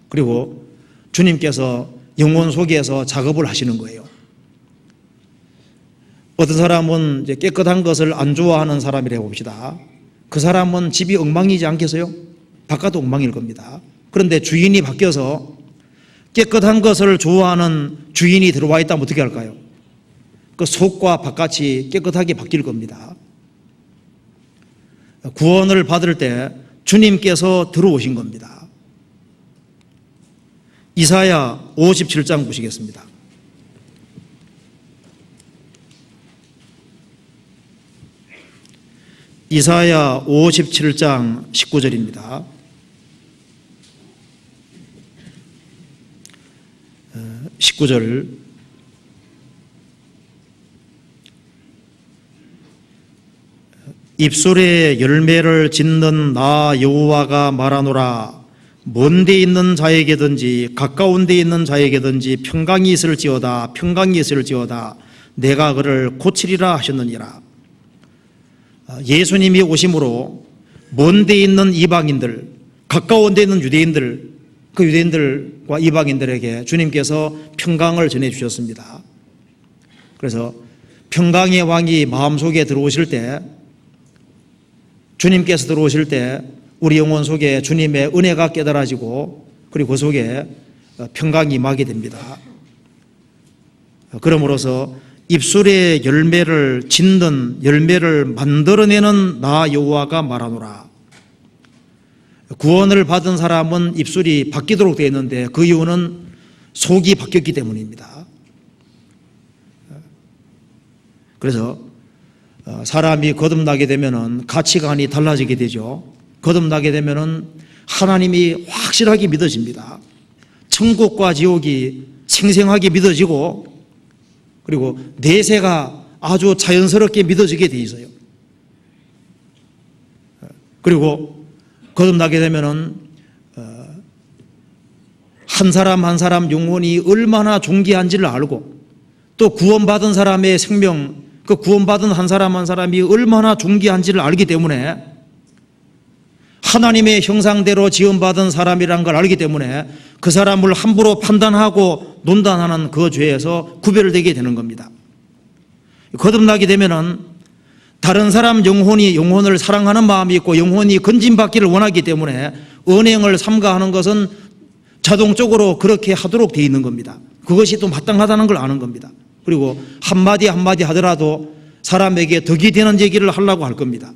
그리고 주님께서 영혼 속에서 작업을 하시는 거예요. 어떤 사람은 이제 깨끗한 것을 안 좋아하는 사람이라고 봅시다. 그 사람은 집이 엉망이지 않겠어요? 바깥도 엉망일 겁니다. 그런데 주인이 바뀌어서 깨끗한 것을 좋아하는 주인이 들어와 있다면 어떻게 할까요? 그 속과 바깥이 깨끗하게 바뀔 겁니다. 구원을 받을 때 주님께서 들어오신 겁니다. 이사야 57장 보시겠습니다. 이사야 57장 19절입니다. 19절 입술에 열매를 짓는 나 여호와가 말하노라. 먼 데 있는 자에게든지 가까운 데 있는 자에게든지 평강이 있을지어다. 평강이 있을지어다. 내가 그를 고치리라 하셨느니라. 예수님이 오심으로 먼 데 있는 이방인들, 가까운 데 있는 유대인들, 그 유대인들과 이방인들에게 주님께서 평강을 전해 주셨습니다. 그래서 평강의 왕이 마음속에 들어오실 때, 주님께서 들어오실 때 우리 영혼 속에 주님의 은혜가 깨달아지고, 그리고 그 속에 평강이 임하게 됩니다. 그러므로서 입술에 열매를 짓는, 열매를 만들어내는 나 여호와가 말하노라. 구원을 받은 사람은 입술이 바뀌도록 되어 있는데 그 이유는 속이 바뀌었기 때문입니다. 그래서 사람이 거듭나게 되면은 가치관이 달라지게 되죠. 거듭나게 되면은 하나님이 확실하게 믿어집니다. 천국과 지옥이 생생하게 믿어지고, 그리고 내세가 아주 자연스럽게 믿어지게 돼 있어요. 그리고 거듭나게 되면은 한 사람 한 사람 영혼이 얼마나 존귀한지를 알고, 또 구원받은 사람의 생명, 그 구원받은 한 사람 한 사람이 얼마나 존귀한지를 알기 때문에, 하나님의 형상대로 지음받은 사람이란 걸 알기 때문에 그 사람을 함부로 판단하고 논단하는 그 죄에서 구별되게 되는 겁니다. 거듭나게 되면은 다른 사람 영혼을 사랑하는 마음이 있고 영혼이 건진받기를 원하기 때문에 언행을 삼가하는 것은 자동적으로 그렇게 하도록 되어 있는 겁니다. 그것이 또 마땅하다는 걸 아는 겁니다. 그리고 한마디 한마디 하더라도 사람에게 덕이 되는 얘기를 하려고 할 겁니다.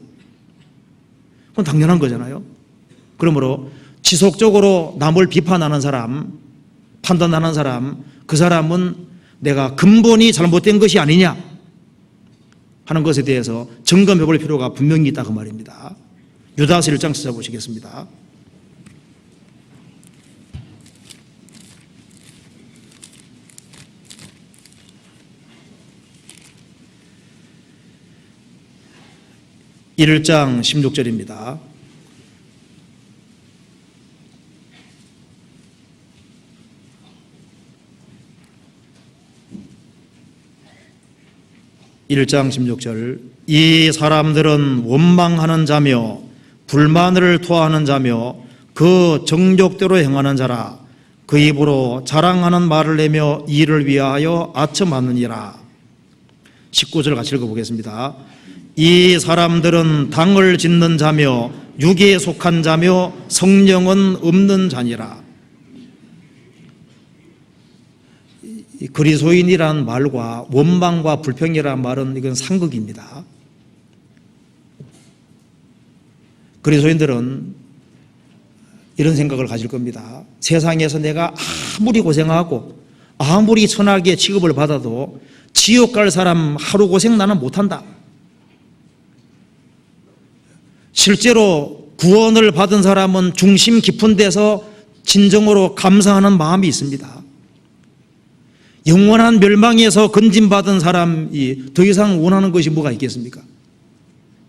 그건 당연한 거잖아요. 그러므로 지속적으로 남을 비판하는 사람, 판단하는 사람, 그 사람은 내가 근본이 잘못된 것이 아니냐 하는 것에 대해서 점검해 볼 필요가 분명히 있다 그 말입니다. 유다서 1장 찾아보시겠습니다. 1장 16절입니다. (1장 16절) 이 사람들은 원망하는 자며 불만을 토하는 자며 그 정욕대로 행하는 자라. 그 입으로 자랑하는 말을 내며 이를 위하여 아첨하느니라. 19절 같이 읽어보겠습니다. 이 사람들은 당을 짓는 자며 육에 속한 자며 성령은 없는 자니라. 그리스도인이라는 말과 원망과 불평이라는 말은 이건 상극입니다. 그리스도인들은 이런 생각을 가질 겁니다. 세상에서 내가 아무리 고생하고 아무리 천하게 취급을 받아도 지옥 갈 사람 하루 고생 나는 못한다. 실제로 구원을 받은 사람은 중심 깊은 데서 진정으로 감사하는 마음이 있습니다. 영원한 멸망에서 건진받은 사람이 더 이상 원하는 것이 뭐가 있겠습니까?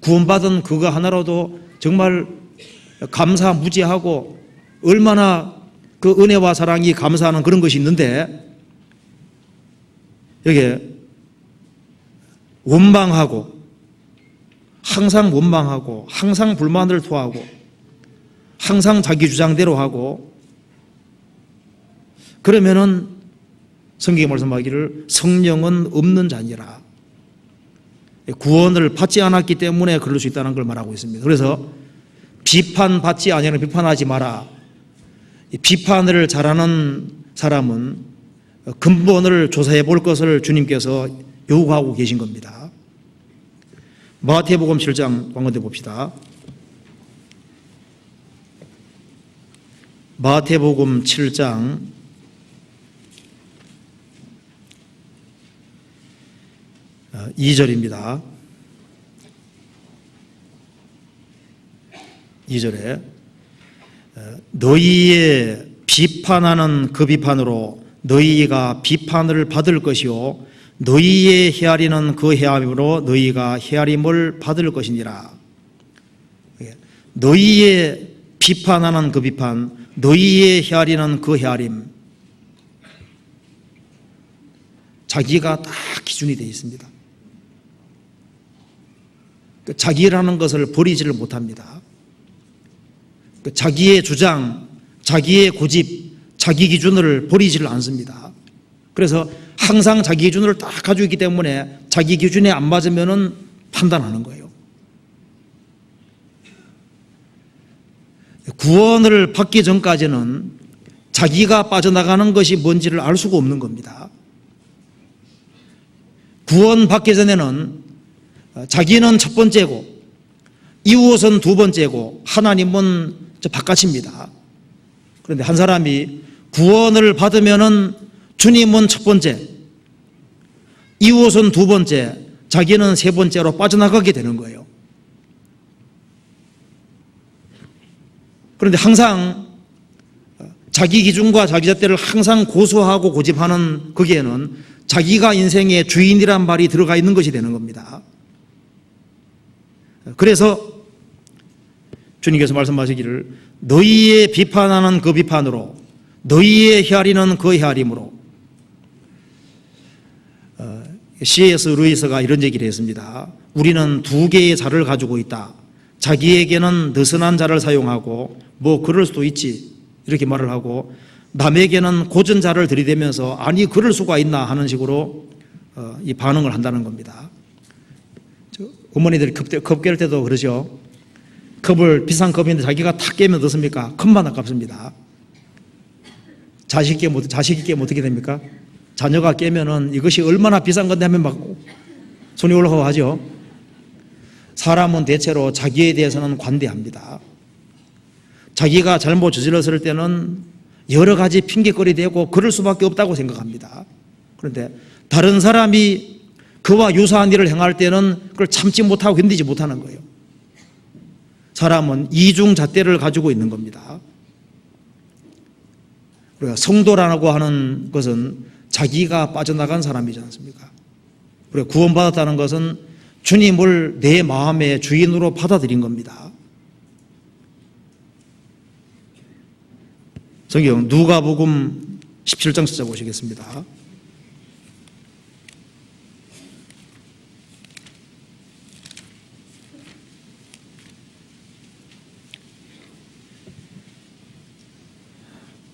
구원받은 그거 하나로도 정말 감사무지하고 얼마나 그 은혜와 사랑이 감사하는 그런 것이 있는데, 여기에 원망하고 항상 원망하고 항상 불만을 토하고 항상 자기 주장대로 하고, 그러면은 성경이 말씀하기를 성령은 없는 자니라. 구원을 받지 않았기 때문에 그럴 수 있다는 걸 말하고 있습니다. 그래서 비판받지 아니하는 비판하지 마라. 비판을 잘하는 사람은 근본을 조사해 볼 것을 주님께서 요구하고 계신 겁니다. 마태복음 7장 한번 봅시다. 마태복음 7장 2절입니다. 2절에 너희의 비판하는 그 비판으로 너희가 비판을 받을 것이요 너희의 헤아리는 그 헤아림으로 너희가 헤아림을 받을 것이니라. 너희의 비판하는 그 비판, 너희의 헤아리는 그 헤아림, 자기가 다 기준이 되어 있습니다. 자기라는 것을 버리지를 못합니다. 자기의 주장, 자기의 고집, 자기 기준을 버리지를 않습니다. 그래서 항상 자기 기준을 딱 가지고 있기 때문에 자기 기준에 안 맞으면은 판단하는 거예요. 구원을 받기 전까지는 자기가 빠져나가는 것이 뭔지를 알 수가 없는 겁니다. 구원 받기 전에는 자기는 첫 번째고 이웃은 두 번째고 하나님은 바깥입니다. 그런데 한 사람이 구원을 받으면은 주님은 첫 번째, 이웃은 두 번째, 자기는 세 번째로 빠져나가게 되는 거예요. 그런데 항상 자기 기준과 자기 잣대를 항상 고수하고 고집하는 거기에는 자기가 인생의 주인이란 말이 들어가 있는 것이 되는 겁니다. 그래서 주님께서 말씀하시기를 너희의 비판하는 그 비판으로 너희의 헤아리는 그 헤아림으로. C.S. 루이스가 이런 얘기를 했습니다. 우리는 두 개의 자를 가지고 있다. 자기에게는 느슨한 자를 사용하고 뭐 그럴 수도 있지 이렇게 말을 하고, 남에게는 고전 자를 들이대면서 아니 그럴 수가 있나 하는 식으로 이 반응을 한다는 겁니다. 어머니들이 컵 깰 때도 그러죠. 컵을 비싼 컵인데 자기가 탁 깨면 어떻습니까? 컵만 아깝습니다. 자식이 깨면 어떻게 됩니까? 자녀가 깨면은 이것이 얼마나 비싼 건데 하면 막 손이 올라가고 하죠. 사람은 대체로 자기에 대해서는 관대합니다. 자기가 잘못 저질렀을 때는 여러 가지 핑계거리 대고 그럴 수밖에 없다고 생각합니다. 그런데 다른 사람이 그와 유사한 일을 행할 때는 그걸 참지 못하고 견디지 못하는 거예요. 사람은 이중잣대를 가지고 있는 겁니다. 우리가 성도라고 하는 것은 자기가 빠져나간 사람이지 않습니까? 우리가 구원받았다는 것은 주님을 내 마음의 주인으로 받아들인 겁니다. 성경 누가복음 17장 찾아보시겠습니다.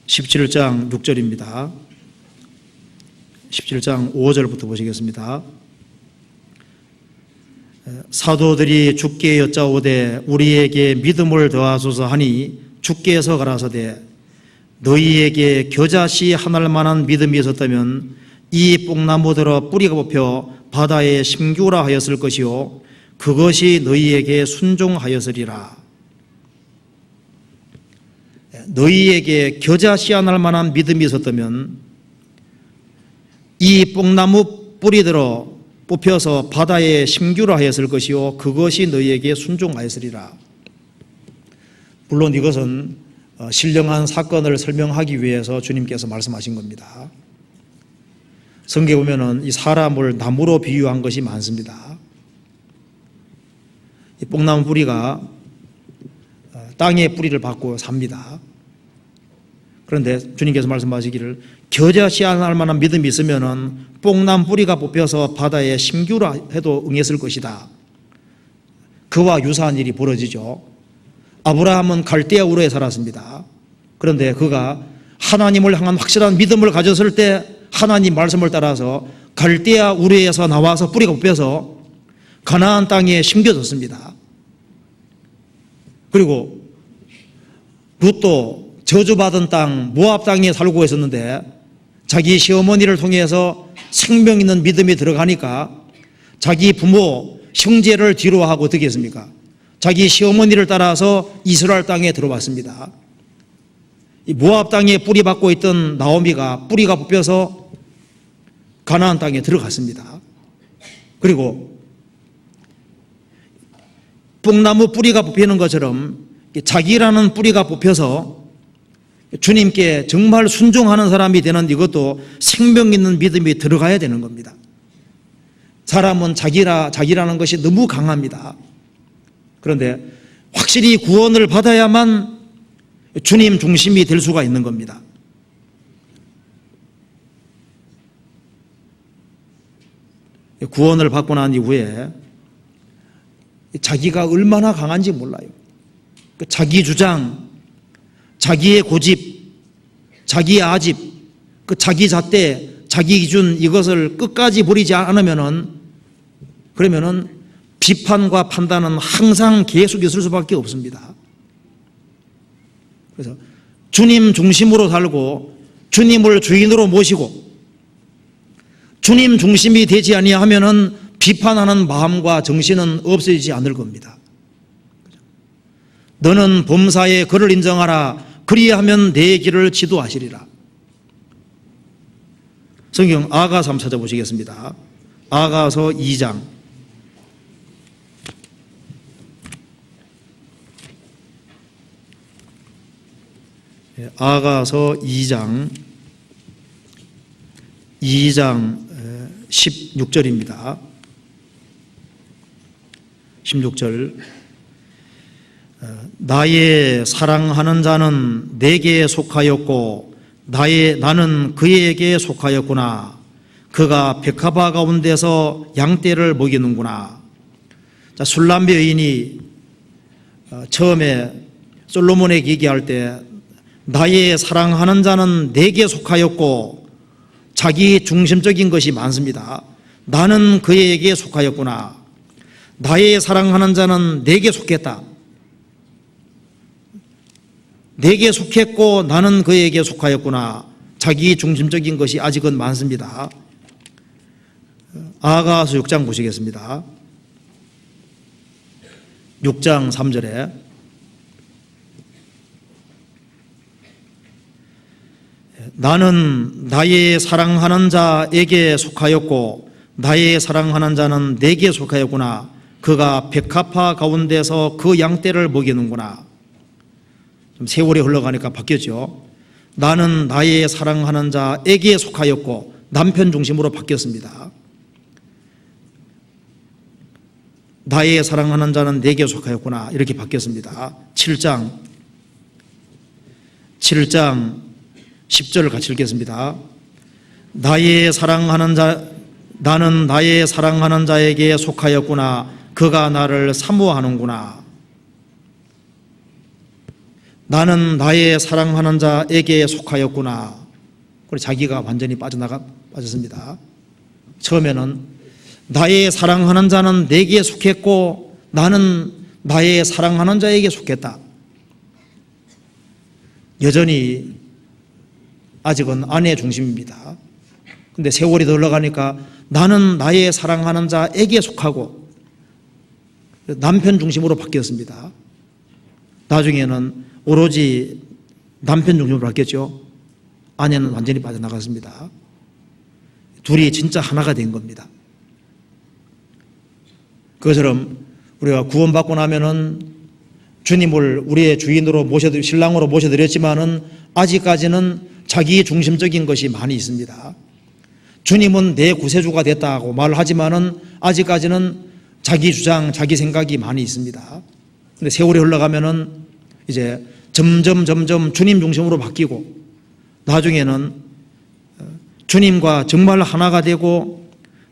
(17장) 6절입니다. 17장 5절부터 보시겠습니다. 사도들이 주께 여짜오되 우리에게 믿음을 더하소서 하니 주께서 가라사대 너희에게 겨자씨 하나를 만한 믿음이 있었다면 이 뽕나무들어 뿌리가 뽑혀 바다에 심기우라 하였을 것이요 그것이 너희에게 순종하였으리라. 너희에게 겨자씨 하나를 만한 믿음이 있었다면 이 뽕나무 뿌리들어 뽑혀서 바다에 심기우라 하였을 것이요 그것이 너희에게 순종하였으리라. 물론 이것은 신령한 사건을 설명하기 위해서 주님께서 말씀하신 겁니다. 성경에 보면은 이 사람을 나무로 비유한 것이 많습니다. 이 뽕나무 뿌리가 땅의 뿌리를 받고 삽니다. 그런데 주님께서 말씀하시기를 겨자씨 하나할 만한 믿음이 있으면은 뽕나무 뿌리가 뽑혀서 바다에 심기우라 해도 응했을 것이다. 그와 유사한 일이 벌어지죠. 아브라함은 갈대아 우르에 살았습니다. 그런데 그가 하나님을 향한 확실한 믿음을 가졌을 때 하나님 말씀을 따라서 갈대아 우르에서 나와서 뿌리가 뽑혀서 가나안 땅에 심겨졌습니다. 그리고 룻도 저주받은 땅 모압 땅에 살고 있었는데 자기 시어머니를 통해서 생명 있는 믿음이 들어가니까 자기 부모 형제를 뒤로하고 어떻게 했습니까? 자기 시어머니를 따라서 이스라엘 땅에 들어왔습니다. 이 모압 땅에 뿌리 받고 있던 나오미가 뿌리가 뽑혀서 가나안 땅에 들어갔습니다. 그리고 뽕나무 뿌리가 뽑히는 것처럼 자기라는 뿌리가 뽑혀서 주님께 정말 순종하는 사람이 되는 이것도 생명 있는 믿음이 들어가야 되는 겁니다. 사람은 자기라는 것이 너무 강합니다. 그런데 확실히 구원을 받아야만 주님 중심이 될 수가 있는 겁니다. 구원을 받고 난 이후에 자기가 얼마나 강한지 몰라요. 자기 주장, 자기의 고집, 자기의 아집, 자기 잣대, 자기 기준 이것을 끝까지 버리지 않으면은 그러면은 비판과 판단은 항상 계속 있을 수밖에 없습니다. 그래서 주님 중심으로 살고 주님을 주인으로 모시고 주님 중심이 되지 아니하면은 비판하는 마음과 정신은 없어지지 않을 겁니다. 너는 범사에 그를 인정하라. 그리하면 내 길을 지도하시리라. 성경 아가서 한번 찾아보시겠습니다. 아가서 2장. 아가서 2장 16절입니다. 16절 나의 사랑하는 자는 내게 속하였고 나는 그에게 속하였구나. 그가 백합화 가운데서 양떼를 먹이는구나. 자, 술람비 여인이 처음에 솔로몬에게 얘기할 때 나의 사랑하는 자는 내게 속하였고 자기 중심적인 것이 많습니다. 나는 그에게 속하였구나. 나의 사랑하는 자는 내게 속했다. 내게 속했고 나는 그에게 속하였구나. 자기 중심적인 것이 아직은 많습니다. 아가서 6장 보시겠습니다. 6장 3절에 나는 나의 사랑하는 자에게 속하였고 나의 사랑하는 자는 내게 속하였구나. 그가 백합화 가운데서 그 양떼를 먹이는구나. 좀 세월이 흘러가니까 바뀌었죠. 나는 나의 사랑하는 자에게 속하였고 남편 중심으로 바뀌었습니다. 나의 사랑하는 자는 내게 속하였구나. 이렇게 바뀌었습니다. 7장 10절을 같이 읽겠습니다. 나는 나의 사랑하는 자에게 속하였구나. 그가 나를 사모하는구나. 나는 나의 사랑하는 자에게 속하였구나. 그리고 자기가 완전히 빠졌습니다. 처음에는 나의 사랑하는 자는 내게 속했고 나는 나의 사랑하는 자에게 속했다. 여전히 아직은 아내 중심입니다. 근데 세월이 더 흘러가니까 나는 나의 사랑하는 자에게 속하고 남편 중심으로 바뀌었습니다. 나중에는 오로지 남편 중심으로 바뀌었죠. 아내는 완전히 빠져나갔습니다. 둘이 진짜 하나가 된 겁니다. 그것처럼 우리가 구원받고 나면은 주님을 우리의 주인으로 신랑으로 모셔드렸지만은 아직까지는 자기 중심적인 것이 많이 있습니다. 주님은 내 구세주가 됐다고 말하지만은 아직까지는 자기 주장, 자기 생각이 많이 있습니다. 근데 세월이 흘러가면은 이제 점점 주님 중심으로 바뀌고 나중에는 주님과 정말 하나가 되고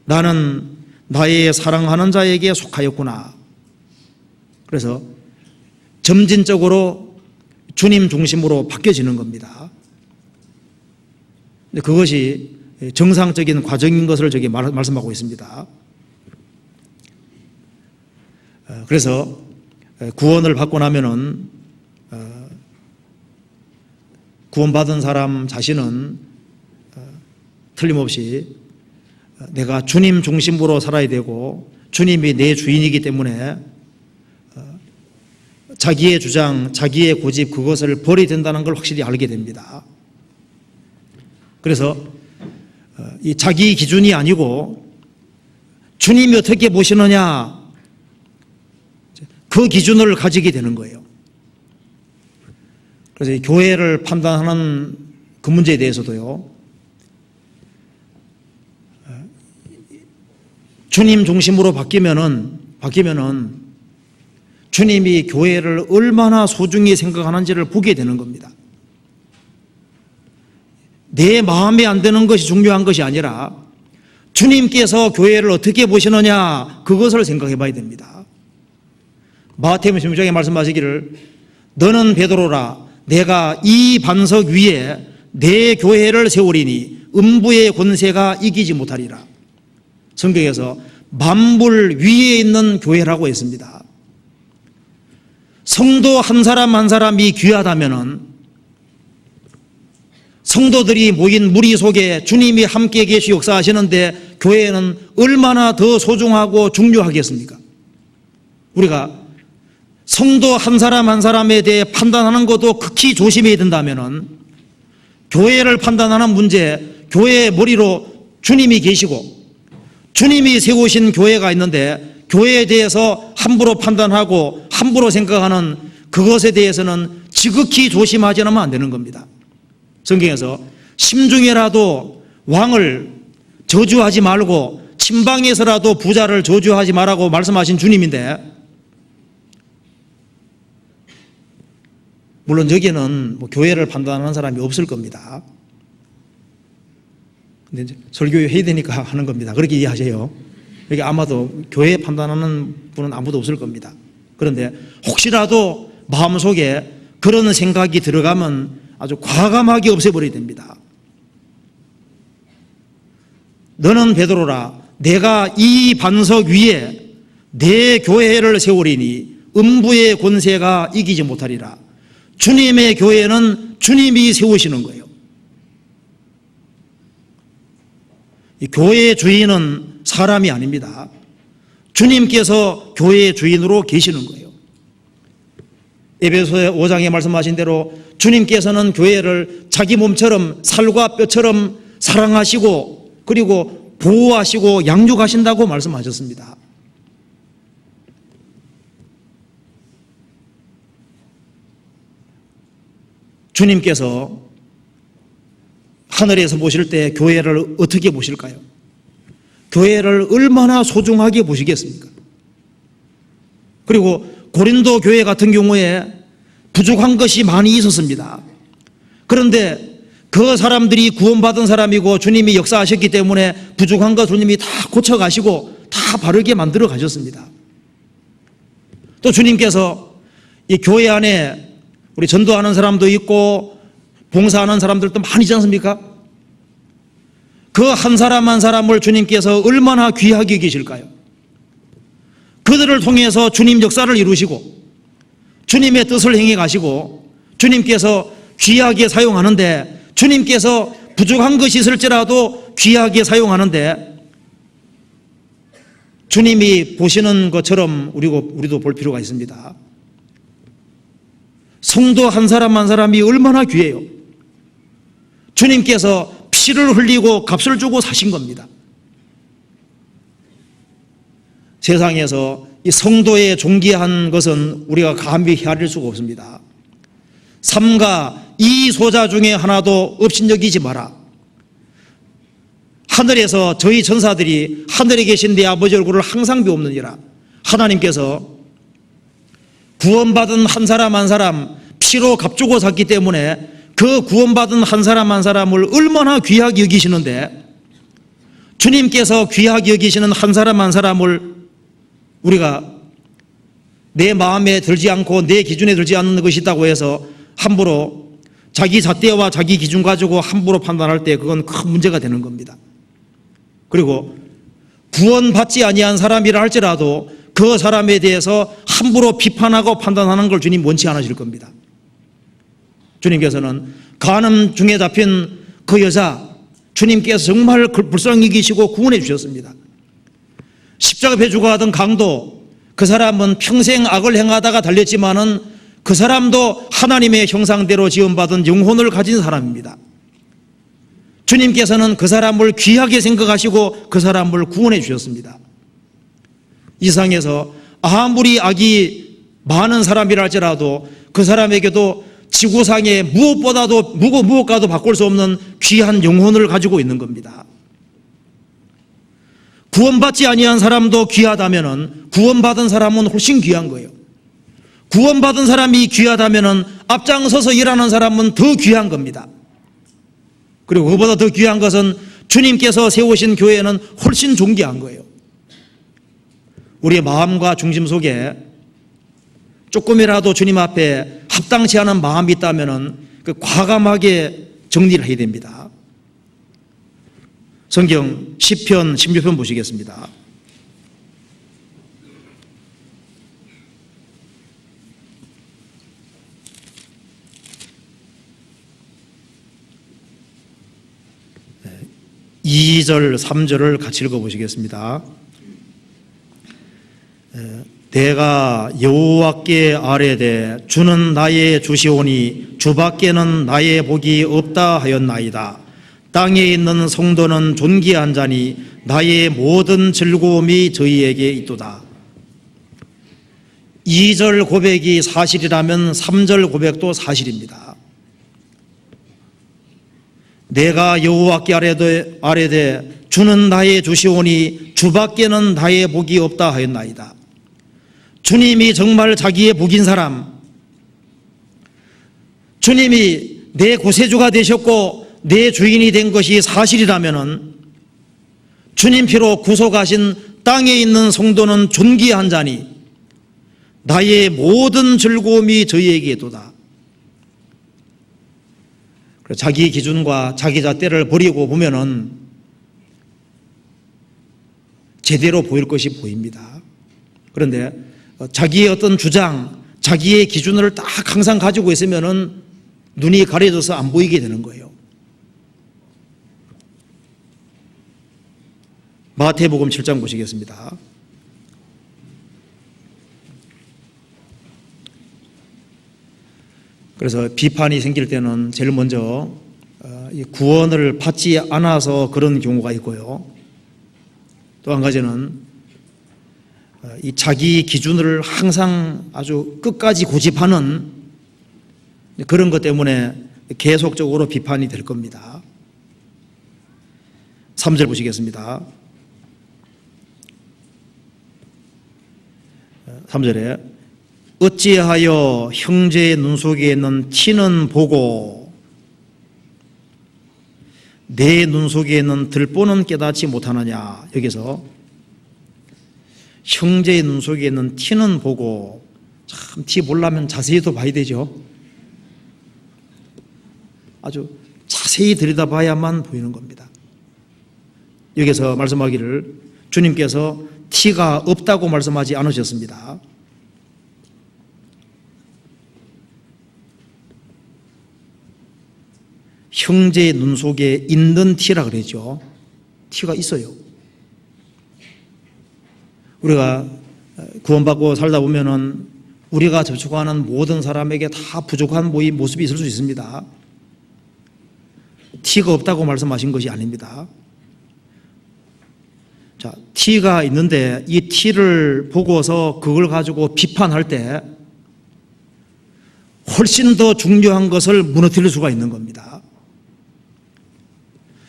나는 나의 사랑하는 자에게 속하였구나. 그래서 점진적으로 주님 중심으로 바뀌어지는 겁니다. 근데 그것이 정상적인 과정인 것을 저기 말씀하고 있습니다. 그래서 구원을 받고 나면은 구원받은 사람 자신은 틀림없이 내가 주님 중심으로 살아야 되고 주님이 내 주인이기 때문에 자기의 주장, 자기의 고집 그것을 버려야 된다는 걸 확실히 알게 됩니다. 그래서 이 자기 기준이 아니고 주님이 어떻게 보시느냐 그 기준을 가지게 되는 거예요. 그래서 이 교회를 판단하는 그 문제에 대해서도요, 주님 중심으로 바뀌면은 주님이 교회를 얼마나 소중히 생각하는지를 보게 되는 겁니다. 내 마음에 안 드는 것이 중요한 것이 아니라 주님께서 교회를 어떻게 보시느냐 그것을 생각해 봐야 됩니다. 마태복음 16장에 말씀하시기를 너는 베드로라 내가 이 반석 위에 내 교회를 세우리니 음부의 권세가 이기지 못하리라. 성경에서 만물 위에 있는 교회라고 했습니다. 성도 한 사람 한 사람이 귀하다면은 성도들이 모인 무리 속에 주님이 함께 계시 역사하시는데 교회는 얼마나 더 소중하고 중요하겠습니까? 우리가 성도 한 사람 한 사람에 대해 판단하는 것도 극히 조심해야 된다면은 교회를 판단하는 문제, 교회의 머리로 주님이 계시고 주님이 세우신 교회가 있는데 교회에 대해서 함부로 판단하고 함부로 생각하는 그것에 대해서는 지극히 조심하지 않으면 안 되는 겁니다. 성경에서 심중에라도 왕을 저주하지 말고 침방에서라도 부자를 저주하지 말라고 말씀하신 주님인데 물론 여기에는 교회를 판단하는 사람이 없을 겁니다. 근데 이제 설교회 해야 되니까 하는 겁니다. 그렇게 이해하세요. 여기 아마도 교회 판단하는 분은 아무도 없을 겁니다. 그런데 혹시라도 마음속에 그런 생각이 들어가면 아주 과감하게 없애버려야 됩니다. 너는 베드로라 내가 이 반석 위에 내 교회를 세우리니 음부의 권세가 이기지 못하리라. 주님의 교회는 주님이 세우시는 거예요. 이 교회의 주인은 사람이 아닙니다. 주님께서 교회의 주인으로 계시는 거예요. 에베소 5장에 말씀하신 대로 주님께서는 교회를 자기 몸처럼 살과 뼈처럼 사랑하시고 그리고 보호하시고 양육하신다고 말씀하셨습니다. 주님께서 하늘에서 보실 때 교회를 어떻게 보실까요? 교회를 얼마나 소중하게 보시겠습니까? 그리고 고린도 교회 같은 경우에 부족한 것이 많이 있었습니다. 그런데 그 사람들이 구원받은 사람이고 주님이 역사하셨기 때문에 부족한 것 주님이 다 고쳐가시고 다 바르게 만들어 가셨습니다. 또 주님께서 이 교회 안에 우리 전도하는 사람도 있고 봉사하는 사람들도 많이 있지 않습니까? 그 한 사람 한 사람을 주님께서 얼마나 귀하게 여기실까요? 그들을 통해서 주님 역사를 이루시고 주님의 뜻을 행해 가시고 주님께서 귀하게 사용하는데, 주님께서 부족한 것이 있을지라도 귀하게 사용하는데 주님이 보시는 것처럼 우리도 볼 필요가 있습니다. 성도 한 사람 한 사람이 얼마나 귀해요. 주님께서 피를 흘리고 값을 주고 사신 겁니다. 세상에서 이 성도의 존귀한 것은 우리가 감히 헤아릴 수가 없습니다. 삼가 이 소자 중에 하나도 업신여기지 마라. 하늘에서 저희 전사들이 하늘에 계신 내 아버지 얼굴을 항상 비옵느니라. 하나님께서 구원받은 한 사람 한 사람 피로 값주고 샀기 때문에 그 구원받은 한 사람 한 사람을 얼마나 귀하게 여기시는데, 주님께서 귀하게 여기시는 한 사람 한 사람을 우리가 내 마음에 들지 않고 내 기준에 들지 않는 것이 있다고 해서 함부로 자기 잣대와 자기 기준 가지고 함부로 판단할 때 그건 큰 문제가 되는 겁니다. 그리고 구원받지 아니한 사람이라 할지라도 그 사람에 대해서 함부로 비판하고 판단하는 걸 주님 원치 않으실 겁니다. 주님께서는 간음 중에 잡힌 그 여자, 주님께서 정말 불쌍히 여기시고 구원해 주셨습니다. 십자가 배 죽어가던 강도, 그 사람은 평생 악을 행하다가 달렸지만은 그 사람도 하나님의 형상대로 지음받은 영혼을 가진 사람입니다. 주님께서는 그 사람을 귀하게 생각하시고 그 사람을 구원해 주셨습니다. 이 세상에서 아무리 악이 많은 사람이라 할지라도 그 사람에게도 지구상에 무엇과도 바꿀 수 없는 귀한 영혼을 가지고 있는 겁니다. 구원받지 아니한 사람도 귀하다면은 구원받은 사람은 훨씬 귀한 거예요. 구원받은 사람이 귀하다면은 앞장서서 일하는 사람은 더 귀한 겁니다. 그리고 그보다 더 귀한 것은 주님께서 세우신 교회는 훨씬 존귀한 거예요. 우리의 마음과 중심 속에 조금이라도 주님 앞에 합당치 않은 마음이 있다면은 그 과감하게 정리를 해야 됩니다. 성경 시편 16편 보시겠습니다. 네, 2절, 3절을 같이 읽어보시겠습니다. 내가 여호와께 아뢰되 주는 나의 주시오니 주밖에는 나의 복이 없다 하였나이다. 땅에 있는 성도는 존귀한 자니 나의 모든 즐거움이 저희에게 있도다. 2절 고백이 사실이라면 3절 고백도 사실입니다. 내가 여호와께 아뢰되 주는 나의 주시오니 주밖에는 나의 복이 없다 하였나이다. 주님이 정말 자기의 복인 사람, 주님이 내 구세주가 되셨고 내 주인이 된 것이 사실이라면은 주님 피로 구속하신 땅에 있는 성도는 존귀한 자니 나의 모든 즐거움이 저희에게 있도다. 자기 기준과 자기 잣대를 버리고 보면은 제대로 보일 것이 보입니다. 그런데 자기의 어떤 주장, 자기의 기준을 딱 항상 가지고 있으면은 눈이 가려져서 안 보이게 되는 거예요. 마태복음 7장 보시겠습니다. 그래서 비판이 생길 때는 제일 먼저 구원을 받지 않아서 그런 경우가 있고요. 또 한 가지는 이 자기 기준을 항상 아주 끝까지 고집하는 그런 것 때문에 계속적으로 비판이 될 겁니다. 3절 보시겠습니다. 3절에 어찌하여 형제의 눈 속에 있는 티는 보고 내 눈 속에 있는 들보는 깨닫지 못하느냐. 여기서 형제의 눈 속에 있는 티는 보고, 참 티 보려면 자세히 더 봐야 되죠. 아주 자세히 들여다봐야만 보이는 겁니다. 여기서 말씀하기를 주님께서 티가 없다고 말씀하지 않으셨습니다. 형제의 눈 속에 있는 티라 그러죠. 티가 있어요. 우리가 구원받고 살다 보면은 우리가 접촉하는 모든 사람에게 다 부족한 모습이 있을 수 있습니다. 티가 없다고 말씀하신 것이 아닙니다. 자, 티가 있는데 이 티를 보고서 그걸 가지고 비판할 때 훨씬 더 중요한 것을 무너뜨릴 수가 있는 겁니다.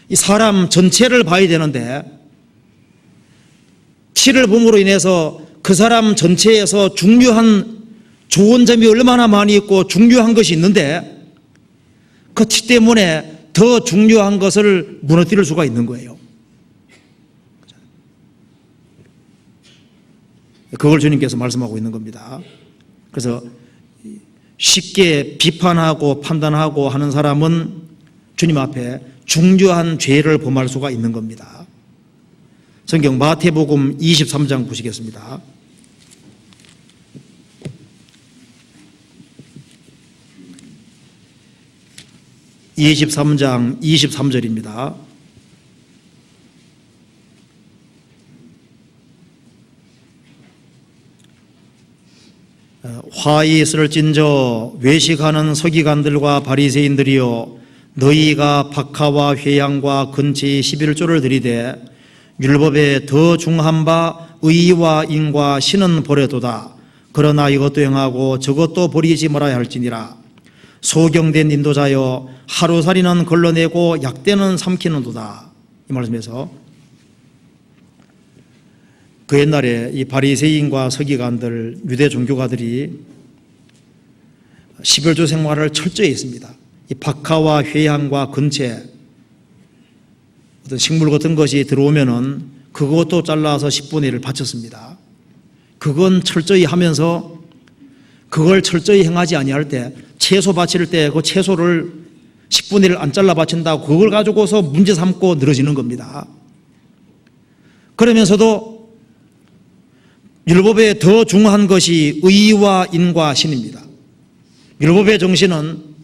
이 사람 전체를 봐야 되는데 티를 봄으로 인해서 그 사람 전체에서 중요한 좋은 점이 얼마나 많이 있고 중요한 것이 있는데 그 티 때문에 더 중요한 것을 무너뜨릴 수가 있는 거예요. 그걸 주님께서 말씀하고 있는 겁니다. 그래서 쉽게 비판하고 판단하고 하는 사람은 주님 앞에 중요한 죄를 범할 수가 있는 겁니다. 성경 마태복음 23장 보시겠습니다. 23장 23절입니다. 화이 있을진저 외식하는 서기관들과 바리새인들이여 너희가 박하와 회양과 근치의 11조를 들이되 율법에 더 중한 바 의와 인과 신은 버려도다. 그러나 이것도 행하고 저것도 버리지 말아야 할지니라. 소경된 인도자여 하루살이는 걸러내고 약대는 삼키는도다. 이 말씀에서 그 옛날에 이 바리새인과 서기관들, 유대 종교가들이 11조 생활을 철저히 했습니다. 이 박하와 회향과 근체, 어떤 식물 같은 것이 들어오면은 그것도 잘라서 10분의 1을 바쳤습니다. 그건 철저히 하면서 그걸 철저히 행하지 아니할 때 채소 바칠 때 그 채소를 10분의 1을 안 잘라 바친다고 그걸 가지고서 문제 삼고 늘어지는 겁니다. 그러면서도 율법에 더 중요한 것이 의와 인과 신입니다. 율법의 정신은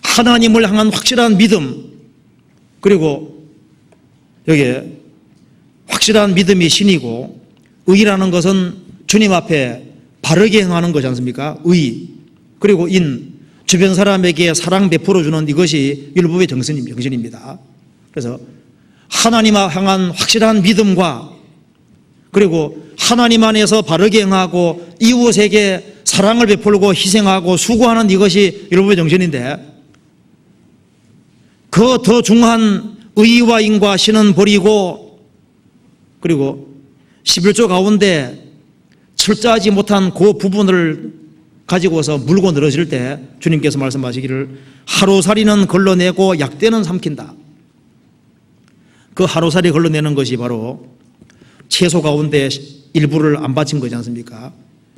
하나님을 향한 확실한 믿음, 그리고 여기에 확실한 믿음이 신이고, 의라는 것은 주님 앞에 바르게 행하는 거지 않습니까? 의, 그리고 인, 주변 사람에게 사랑 베풀어주는 이것이 율법의 정신입니다. 그래서 하나님 향한 확실한 믿음과 그리고 하나님 안에서 바르게 행하고 이웃에게 사랑을 베풀고 희생하고 수고하는 이것이 율법의 정신인데, 그 더 중요한 의와 인과 신은 버리고, 그리고 11조 가운데 철저하지 못한 그 부분을 가지고서 물고 늘어질 때 주님께서 말씀하시기를 하루살이는 걸러내고 약대는 삼킨다. 그 하루살이 걸러내는 것이 바로 채소 가운데 일부를 안 바친 거지 않습니까?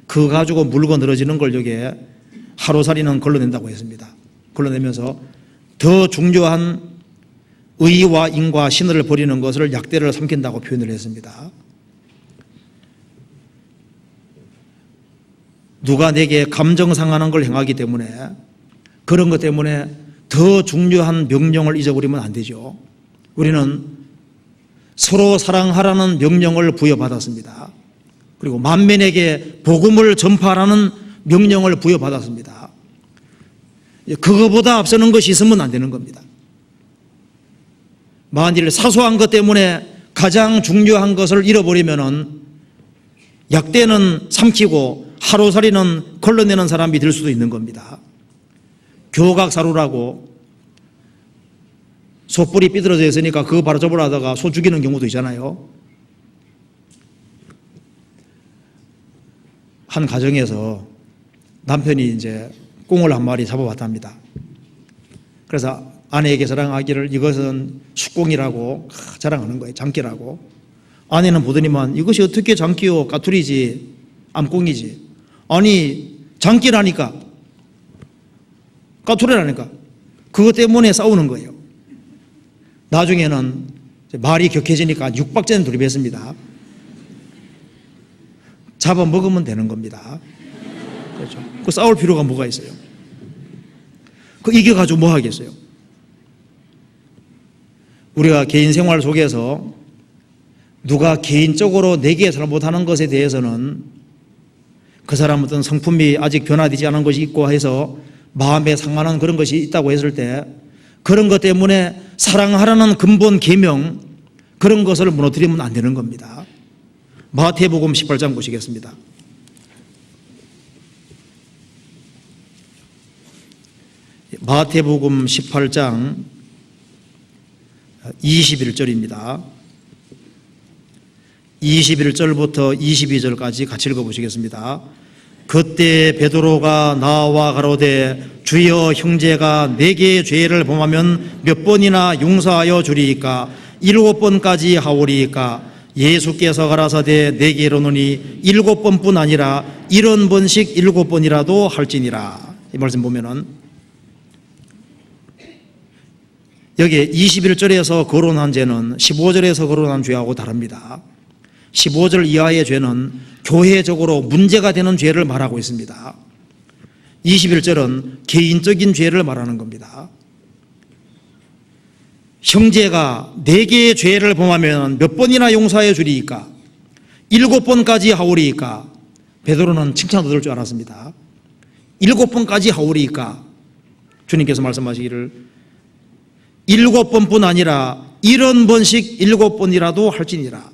그거 가지고 물고 늘어지는 걸 여기에 하루살이는 걸러낸다고 했습니다. 걸러내면서 더 중요한 의와 인과 신을 버리는 것을 약대를 삼킨다고 표현을 했습니다. 누가 내게 감정 상하는 걸 행하기 때문에, 그런 것 때문에 더 중요한 명령을 잊어버리면 안 되죠. 우리는 서로 사랑하라는 명령을 부여받았습니다. 그리고 만민에게 복음을 전파하라는 명령을 부여받았습니다. 그거보다 앞서는 것이 있으면 안 되는 겁니다. 만일 사소한 것 때문에 가장 중요한 것을 잃어버리면은 약대는 삼키고 하루살이는 걸러내는 사람이 될 수도 있는 겁니다. 교각사루라고 소뿔이 삐뚤어져 있으니까 그거 바로 접으려다가 소 죽이는 경우도 있잖아요. 한 가정에서 남편이 이제 꽁을 한 마리 잡아왔답니다. 그래서 아내에게 자랑하기를 이것은 숫꽁이라고 자랑하는 거예요. 장기라고. 아내는 보더니만 이것이 어떻게 장기요? 까투리지, 암꽁이지. 아니 장기라니까, 까투리라니까. 그것 때문에 싸우는 거예요. 나중에는 말이 격해지니까 육박제는 돌입했습니다. 잡아먹으면 되는 겁니다. 그렇죠? 그 싸울 필요가 뭐가 있어요? 그 이겨가지고 뭐 하겠어요? 우리가 개인 생활 속에서 누가 개인적으로 내게 잘못하는 것에 대해서는 그 사람 어떤 성품이 아직 변화되지 않은 것이 있고 해서 마음에 상하는 그런 것이 있다고 했을 때 그런 것 때문에 사랑하라는 근본 계명 그런 것을 무너뜨리면 안 되는 겁니다. 마태복음 18장 보시겠습니다. 마태복음 18장 21절입니다. 21절부터 22절까지 같이 읽어보시겠습니다. 그때 베드로가 나와 가로되 주여 형제가 내게 죄를 범하면 몇 번이나 용서하여 주리이까 7번까지 하오리이까 예수께서 가라사대 내게 이르노니 7번뿐 아니라 70번씩 7번이라도 할지니라. 이 말씀 보면은 여기 21절에서 거론한 죄는 15절에서 거론한 죄하고 다릅니다. 15절 이하의 죄는 교회적으로 문제가 되는 죄를 말하고 있습니다. 21절은 개인적인 죄를 말하는 겁니다. 형제가 네 개의 죄를 범하면 몇 번이나 용서해 주리이까 7번까지 하오리이까. 베드로는 칭찬 얻을 줄 알았습니다. 7번까지 하오리이까. 주님께서 말씀하시기를 7번뿐 아니라 70번씩 7번이라도 할지니라.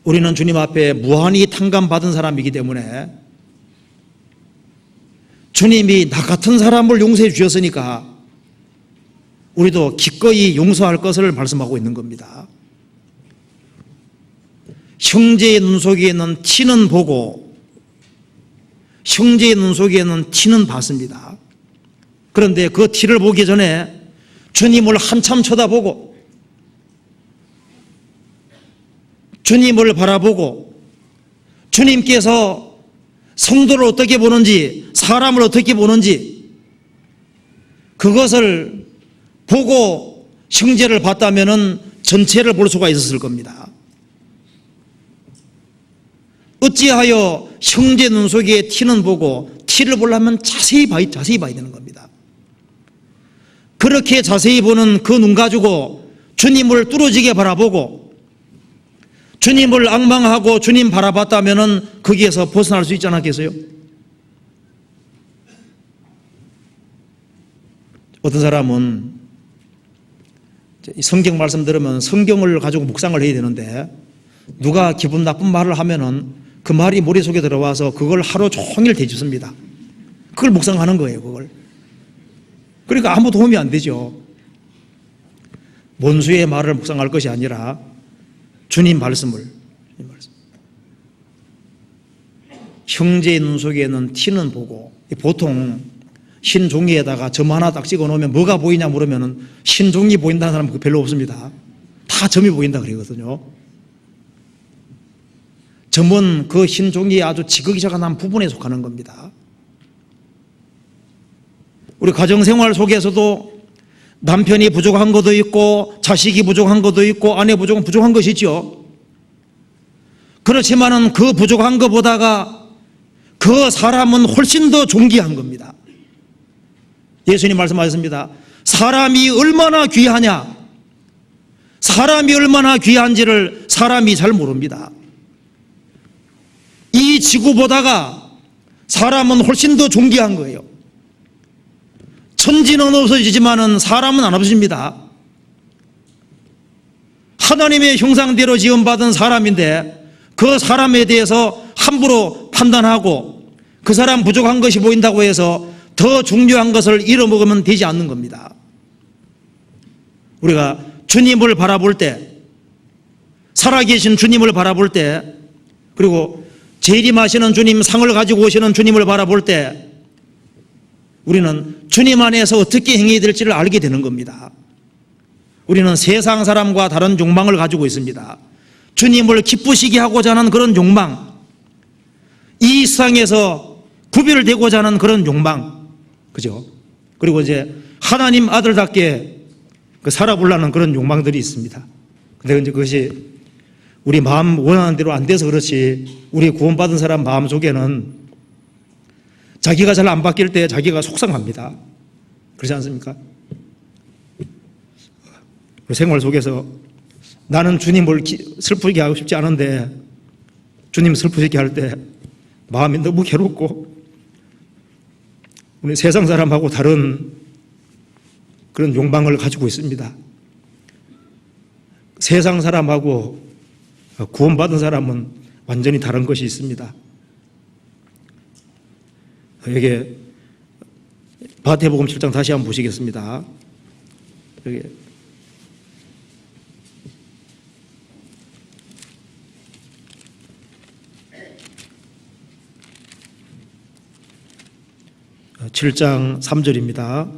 우리는 주님 앞에 무한히 탕감받은 사람이기 때문에 주님이 나 같은 사람을 용서해 주셨으니까 우리도 기꺼이 용서할 것을 말씀하고 있는 겁니다. 형제의 눈 속에는 티는 보고 형제의 눈 속에는 티는 봤습니다. 그런데 그 티를 보기 전에 주님을 한참 쳐다보고 주님을 바라보고 주님께서 성도를 어떻게 보는지 사람을 어떻게 보는지 그것을 보고 형제를 봤다면 전체를 볼 수가 있었을 겁니다. 어찌하여 형제 눈 속에 티는 보고 티를 보려면 자세히 봐야 되는 겁니다. 그렇게 자세히 보는 그 눈 가지고 주님을 뚫어지게 바라보고 주님을 앙망하고 주님 바라봤다면 거기에서 벗어날 수 있지 않았겠어요? 어떤 사람은 성경 말씀 들으면 성경을 가지고 묵상을 해야 되는데 누가 기분 나쁜 말을 하면은 그 말이 머릿속에 들어와서 그걸 하루 종일 되짚습니다. 그걸 묵상하는 거예요, 그걸. 그러니까 아무 도움이 안 되죠. 원수의 말을 묵상할 것이 아니라 주님 말씀을. 형제의 눈 속에는 티는 보고, 보통 흰 종이에다가 점 하나 딱 찍어 놓으면 뭐가 보이냐 물으면 흰 종이 보인다는 사람은 별로 없습니다. 다 점이 보인다 그러거든요. 점은 그 흰 종이의 아주 지극히 작은 한 부분에 속하는 겁니다. 우리 가정생활 속에서도 남편이 부족한 것도 있고 자식이 부족한 것도 있고 아내 부족한 것이 있죠. 그렇지만은 그 부족한 것보다가 그 사람은 훨씬 더 존귀한 겁니다. 예수님 말씀하셨습니다. 사람이 얼마나 귀하냐, 사람이 얼마나 귀한지를 사람이 잘 모릅니다. 이 지구보다가 사람은 훨씬 더 존귀한 거예요. 천지는 없어지지만은 사람은 안 없어집니다. 하나님의 형상대로 지음받은 사람인데 그 사람에 대해서 함부로 판단하고 그 사람 부족한 것이 보인다고 해서 더 중요한 것을 잃어먹으면 되지 않는 겁니다. 우리가 주님을 바라볼 때, 살아계신 주님을 바라볼 때, 그리고 재림하시는 주님, 상을 가지고 오시는 주님을 바라볼 때 우리는 주님 안에서 어떻게 행해야 될지를 알게 되는 겁니다. 우리는 세상 사람과 다른 욕망을 가지고 있습니다. 주님을 기쁘시게 하고자 하는 그런 욕망, 이 세상에서 구별되고자 하는 그런 욕망, 그죠? 그리고 이제 하나님 아들답게 살아보려는 그런 욕망들이 있습니다. 근데 이제 그것이 우리 마음 원하는 대로 안 돼서 그렇지, 우리 구원받은 사람 마음 속에는 자기가 잘 안 바뀔 때 자기가 속상합니다. 그렇지 않습니까? 생활 속에서 나는 주님을 슬프게 하고 싶지 않은데 주님 슬프게 할 때 마음이 너무 괴롭고 우리 세상 사람하고 다른 그런 욕망을 가지고 있습니다. 세상 사람하고 구원받은 사람은 완전히 다른 것이 있습니다. 여기 마태복음 7장 다시 한번 보시겠습니다. 여기 7장 3절입니다.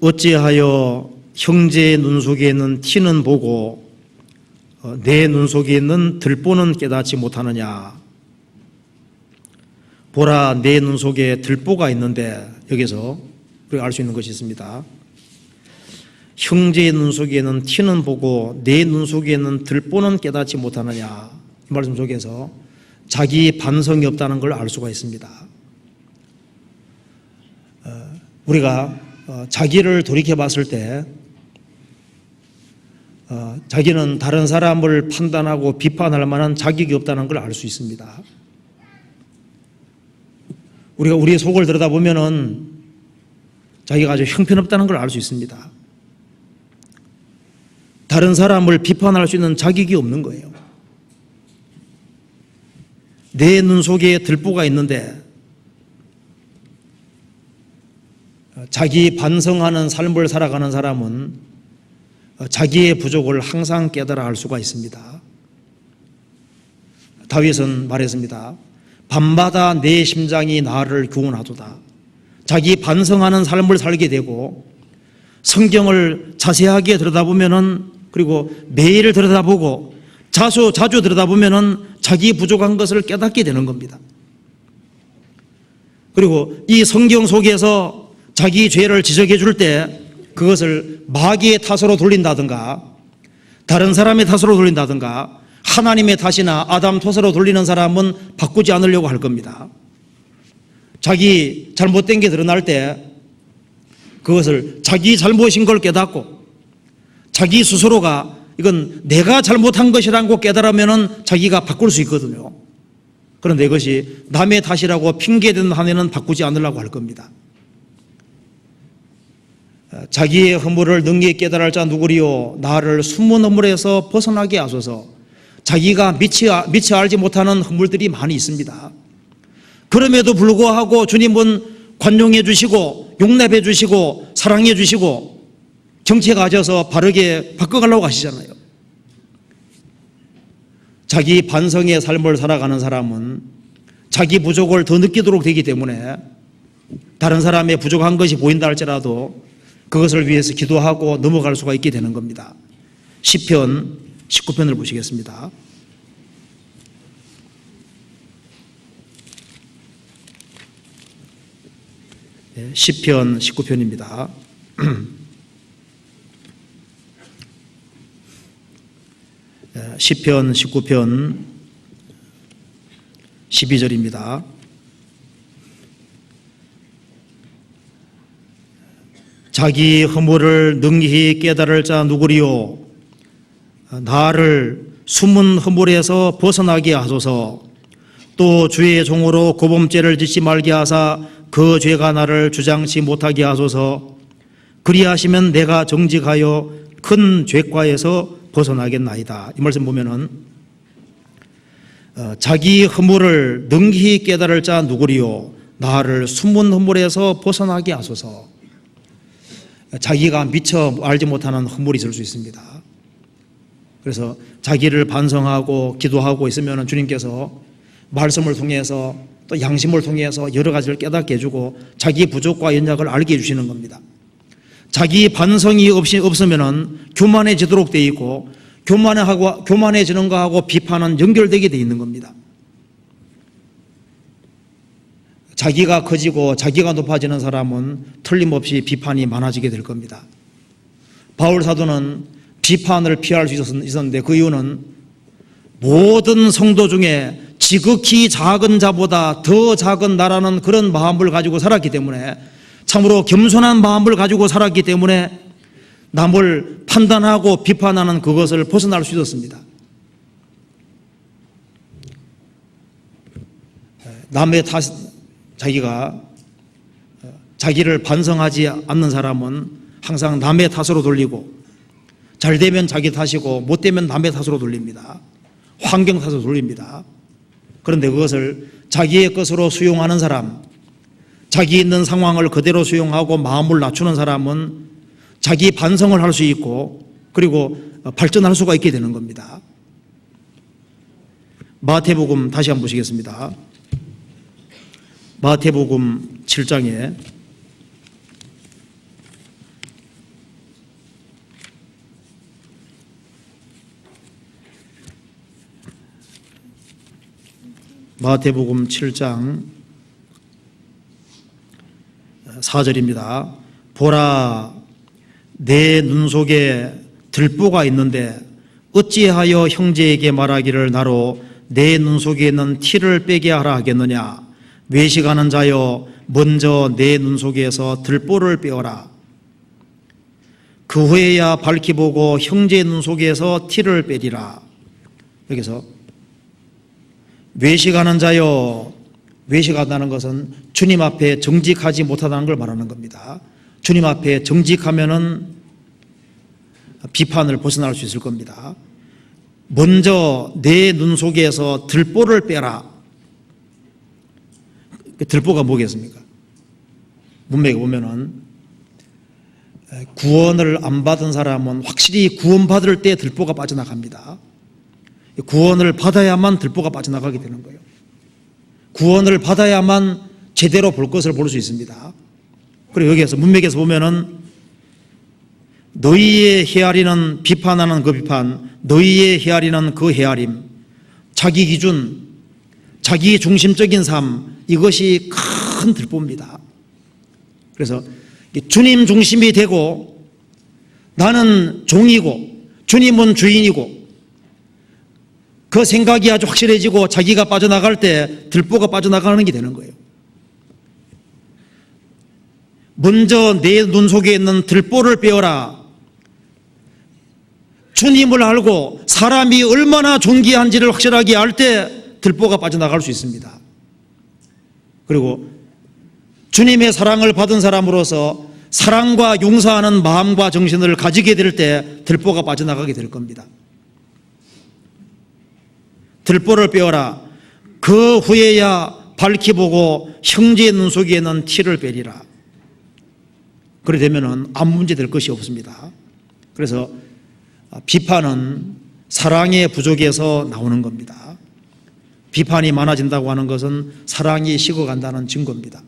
어찌하여 형제의 눈 속에 있는 티는 보고 내 눈 속에 있는 들보는 깨닫지 못하느냐. 보라, 내 눈 속에 들보가 있는데, 여기서 우리가 알 수 있는 것이 있습니다. 형제의 눈 속에는 티는 보고 내 눈 속에는 들보는 깨닫지 못하느냐. 이 말씀 속에서 자기 반성이 없다는 걸 알 수가 있습니다. 우리가 자기를 돌이켜 봤을 때 자기는 다른 사람을 판단하고 비판할 만한 자격이 없다는 걸 알 수 있습니다. 우리가 우리의 속을 들여다보면은 자기가 아주 형편없다는 걸 알 수 있습니다. 다른 사람을 비판할 수 있는 자격이 없는 거예요. 내 눈 속에 들보가 있는데 자기 반성하는 삶을 살아가는 사람은 자기의 부족을 항상 깨달아 알 수가 있습니다. 다윗은 말했습니다. 밤마다 내 심장이 나를 교훈하도다. 자기 반성하는 삶을 살게 되고 성경을 자세하게 들여다보면은, 그리고 매일 들여다보고 자주 들여다보면은 자기 부족한 것을 깨닫게 되는 겁니다. 그리고 이 성경 속에서 자기 죄를 지적해 줄 때 그것을 마귀의 탓으로 돌린다든가 다른 사람의 탓으로 돌린다든가 하나님의 탓이나 아담 탓으로 돌리는 사람은 바꾸지 않으려고 할 겁니다. 자기 잘못된 게 드러날 때 그것을 자기 잘못인 걸 깨닫고 자기 스스로가 이건 내가 잘못한 것이라고 깨달으면 자기가 바꿀 수 있거든요. 그런데 이것이 남의 탓이라고 핑계대는 한에는 바꾸지 않으려고 할 겁니다. 자기의 허물을 능히 깨달을 자 누구리요? 나를 숨은 허물에서 벗어나게 하소서. 자기가 미처 알지 못하는 허물들이 많이 있습니다. 그럼에도 불구하고 주님은 관용해 주시고 용납해 주시고 사랑해 주시고 정체 가져서 바르게 바꿔가려고 하시잖아요. 자기 반성의 삶을 살아가는 사람은 자기 부족을 더 느끼도록 되기 때문에 다른 사람의 부족한 것이 보인다 할지라도 그것을 위해서 기도하고 넘어갈 수가 있게 되는 겁니다. 시편 19편을 보시겠습니다. 시편 19편입니다. 시편 19편 12절입니다. 자기 허물을 능히 깨달을 자 누구리요? 나를 숨은 허물에서 벗어나게 하소서. 또 주의 종으로 고범죄를 짓지 말게 하사 그 죄가 나를 주장치 못하게 하소서. 그리하시면 내가 정직하여 큰 죄과에서 벗어나겠나이다. 이 말씀 보면은 자기 허물을 능히 깨달을 자 누구리요? 나를 숨은 허물에서 벗어나게 하소서. 자기가 미처 알지 못하는 허물이 있을 수 있습니다. 그래서 자기를 반성하고 기도하고 있으면 주님께서 말씀을 통해서 또 양심을 통해서 여러 가지를 깨닫게 해주고 자기 부족과 연약을 알게 해주시는 겁니다. 자기 반성이 없으면 교만해지도록 돼 있고 교만해지는 거하고 비판은 연결되게 돼 있는 겁니다. 자기가 커지고 자기가 높아지는 사람은 틀림없이 비판이 많아지게 될 겁니다. 바울 사도는 비판을 피할 수 있었는데 그 이유는 모든 성도 중에 지극히 작은 자보다 더 작은 나라는 그런 마음을 가지고 살았기 때문에, 참으로 겸손한 마음을 가지고 살았기 때문에 남을 판단하고 비판하는 그것을 벗어날 수 있었습니다. 자기를 반성하지 않는 사람은 항상 남의 탓으로 돌리고, 잘 되면 자기 탓이고 못 되면 남의 탓으로 돌립니다. 환경 탓으로 돌립니다. 그런데 그것을 자기의 것으로 수용하는 사람, 자기 있는 상황을 그대로 수용하고 마음을 낮추는 사람은 자기 반성을 할 수 있고 그리고 발전할 수가 있게 되는 겁니다. 마태복음 다시 한번 보시겠습니다. 마태복음 7장에 마태복음 7장 4절입니다. 보라, 내 눈 속에 들보가 있는데 어찌하여 형제에게 말하기를 나로 내 눈 속에 있는 티를 빼게 하라 하겠느냐. 외식하는 자여, 먼저 내 눈 속에서 들보를 빼어라. 그 후에야 밝히 보고 형제의 눈 속에서 티를 빼리라. 여기서 외식하는 자여, 외식한다는 것은 주님 앞에 정직하지 못하다는 걸 말하는 겁니다. 주님 앞에 정직하면은 비판을 벗어날 수 있을 겁니다. 먼저 내 눈 속에서 들보를 빼라. 들보가 뭐겠습니까? 문맥에 보면은 구원을 안 받은 사람은 확실히 구원받을 때 들보가 빠져나갑니다. 구원을 받아야만 들보가 빠져나가게 되는 거예요. 구원을 받아야만 제대로 볼 것을 볼 수 있습니다. 그리고 여기에서 문맥에서 보면은 너희의 헤아리는 비판하는 그 비판, 너희의 헤아리는 그 헤아림, 자기 기준, 자기 중심적인 삶, 이것이 큰 들보입니다. 그래서 주님 중심이 되고 나는 종이고 주님은 주인이고 그 생각이 아주 확실해지고 자기가 빠져나갈 때 들보가 빠져나가는 게 되는 거예요. 먼저 내 눈 속에 있는 들보를 빼어라. 주님을 알고 사람이 얼마나 존귀한지를 확실하게 알 때 들보가 빠져나갈 수 있습니다. 그리고 주님의 사랑을 받은 사람으로서 사랑과 용서하는 마음과 정신을 가지게 될 때 들보가 빠져나가게 될 겁니다. 들보를 빼어라. 그 후에야 밝히 보고 형제의 눈 속에는 티를 빼리라. 그래 되면은 아무 문제 될 것이 없습니다. 그래서 비판은 사랑의 부족에서 나오는 겁니다. 비판이 많아진다고 하는 것은 사랑이 식어간다는 증거입니다.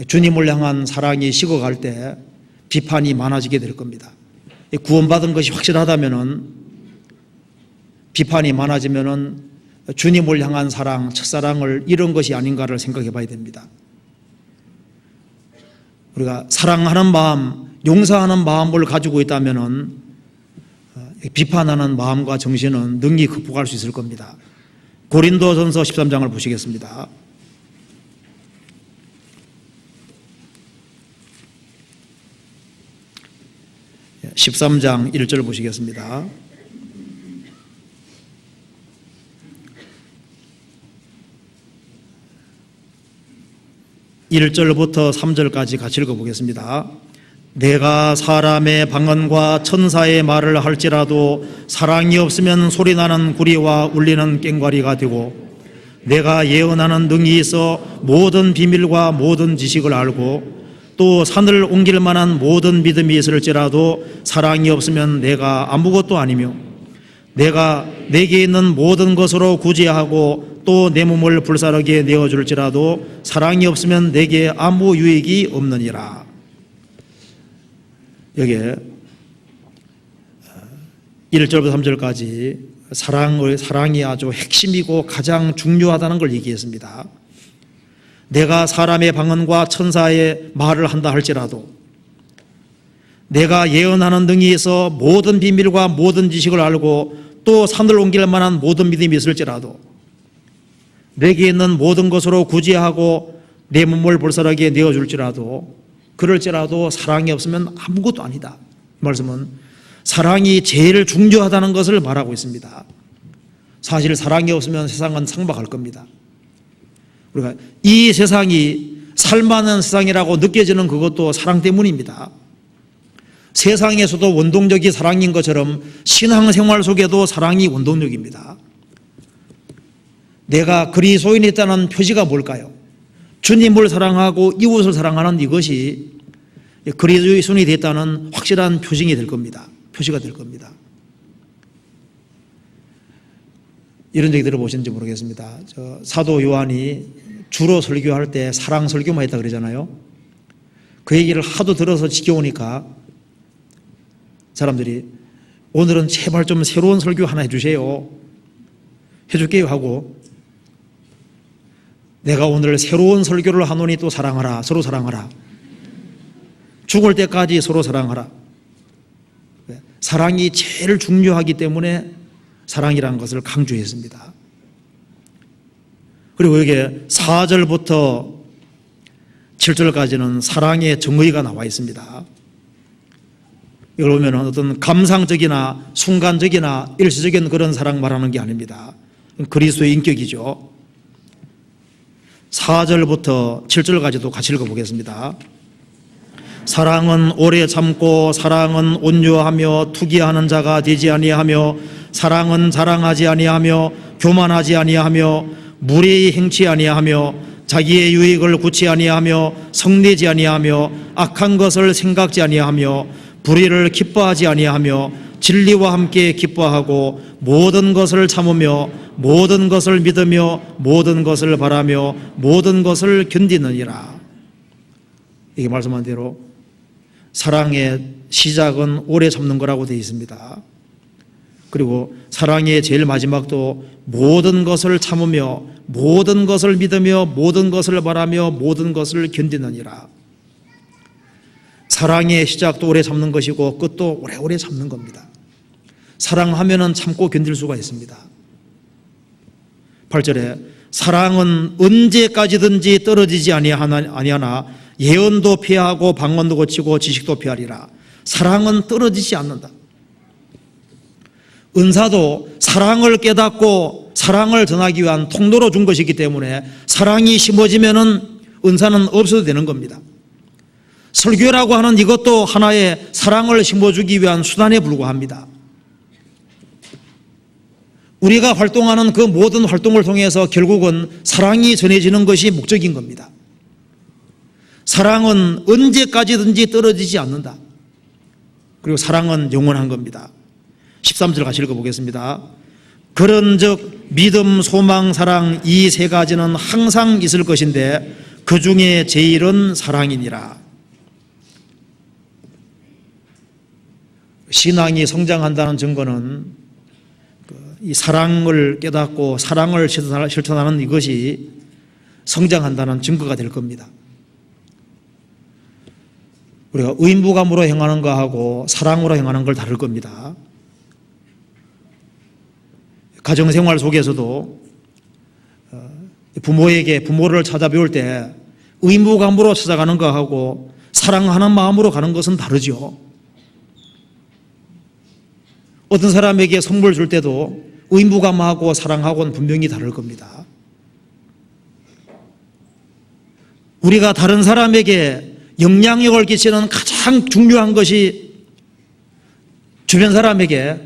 주님을 향한 사랑이 식어갈 때 비판이 많아지게 될 겁니다. 구원받은 것이 확실하다면은 비판이 많아지면은 주님을 향한 사랑, 첫사랑을 잃은 것이 아닌가를 생각해 봐야 됩니다. 우리가 사랑하는 마음, 용서하는 마음을 가지고 있다면은 비판하는 마음과 정신은 능히 극복할 수 있을 겁니다. 고린도전서 13장을 보시겠습니다. 13장 1절 보시겠습니다. (1절부터) (3절까지) 같이 읽어보겠습니다. 내가 사람의 방언과 천사의 말을 할지라도 사랑이 없으면 소리나는 구리와 울리는 꽹과리가 되고, 내가 예언하는 능이 있어 모든 비밀과 모든 지식을 알고 또 산을 옮길 만한 모든 믿음이 있을지라도 사랑이 없으면 내가 아무것도 아니며 내가 내게 있는 모든 것으로 구제하고 또 내 몸을 불사르게 내어줄지라도 사랑이 없으면 내게 아무 유익이 없느니라. 여기에 1절부터 3절까지 사랑이 아주 핵심이고 가장 중요하다는 걸 얘기했습니다. 내가 사람의 방언과 천사의 말을 한다 할지라도 내가 예언하는 능히 있어 모든 비밀과 모든 지식을 알고 또 산을 옮길 만한 모든 믿음이 있을지라도 내게 있는 모든 것으로 구제하고 내 몸을 불사르게 내어줄지라도 그럴지라도 사랑이 없으면 아무것도 아니다. 이 말씀은 사랑이 제일 중요하다는 것을 말하고 있습니다. 사실 사랑이 없으면 세상은 상박할 겁니다. 우리가 이 세상이 살만한 세상이라고 느껴지는 그것도 사랑 때문입니다. 세상에서도 원동력이 사랑인 것처럼 신앙생활 속에도 사랑이 원동력입니다. 내가 그리스도인이 있다는 표시가 뭘까요? 주님을 사랑하고 이웃을 사랑하는 이것이 그리스도인이 됐다는 확실한 표징이 될 겁니다. 표시가 될 겁니다. 이런 얘기 들어보셨는지 모르겠습니다. 사도 요한이 주로 설교할 때 사랑 설교만 했다 그러잖아요. 그 얘기를 하도 들어서 지겨우니까 사람들이 오늘은 제발 좀 새로운 설교 하나 해주세요. 해줄게요 하고 내가 오늘 새로운 설교를 하노니 또 사랑하라. 서로 사랑하라. 죽을 때까지 서로 사랑하라. 사랑이 제일 중요하기 때문에 사랑이라는 것을 강조했습니다. 그리고 여기에 4절부터 7절까지는 사랑의 정의가 나와 있습니다. 이걸 보면 어떤 감상적이나 순간적이나 일시적인 그런 사랑 말하는 게 아닙니다. 그리스도의 인격이죠. 4절부터 7절까지도 같이 읽어보겠습니다. 사랑은 오래 참고 사랑은 온유하며 투기하는 자가 되지 아니하며 사랑은 자랑하지 아니하며 교만하지 아니하며 무례히 행치 아니하며 자기의 유익을 구치 아니하며 성내지 아니하며 악한 것을 생각지 아니하며 불의를 기뻐하지 아니하며 진리와 함께 기뻐하고 모든 것을 참으며 모든 것을 믿으며 모든 것을 바라며 모든 것을 견디느니라. 이게 말씀한 대로 사랑의 시작은 오래 참는 거라고 되어 있습니다. 그리고 사랑의 제일 마지막도 모든 것을 참으며 모든 것을 믿으며 모든 것을 바라며 모든 것을 견디느니라. 사랑의 시작도 오래 참는 것이고 끝도 오래오래 참는 겁니다. 사랑하면은 참고 견딜 수가 있습니다. 8절에 사랑은 언제까지든지 떨어지지 아니하나 예언도 피하고 방언도 고치고 지식도 피하리라. 사랑은 떨어지지 않는다. 은사도 사랑을 깨닫고 사랑을 전하기 위한 통로로 준 것이기 때문에 사랑이 심어지면은 은사는 없어도 되는 겁니다. 설교라고 하는 이것도 하나의 사랑을 심어주기 위한 수단에 불과합니다. 우리가 활동하는 그 모든 활동을 통해서 결국은 사랑이 전해지는 것이 목적인 겁니다. 사랑은 언제까지든지 떨어지지 않는다. 그리고 사랑은 영원한 겁니다. 13절 같이 읽어보겠습니다. 그런즉 믿음, 소망, 사랑 이 세 가지는 항상 있을 것인데 그 중에 제일은 사랑이니라. 신앙이 성장한다는 증거는 이 사랑을 깨닫고 사랑을 실천하는 이것이 성장한다는 증거가 될 겁니다. 우리가 의무감으로 행하는 것하고 사랑으로 행하는 걸 다를 겁니다. 가정생활 속에서도 부모를 찾아배울 때 의무감으로 찾아가는 것하고 사랑하는 마음으로 가는 것은 다르죠. 어떤 사람에게 선물 줄 때도 의무감하고 사랑하고는 분명히 다를 겁니다. 우리가 다른 사람에게 영향력을 끼치는 가장 중요한 것이 주변 사람에게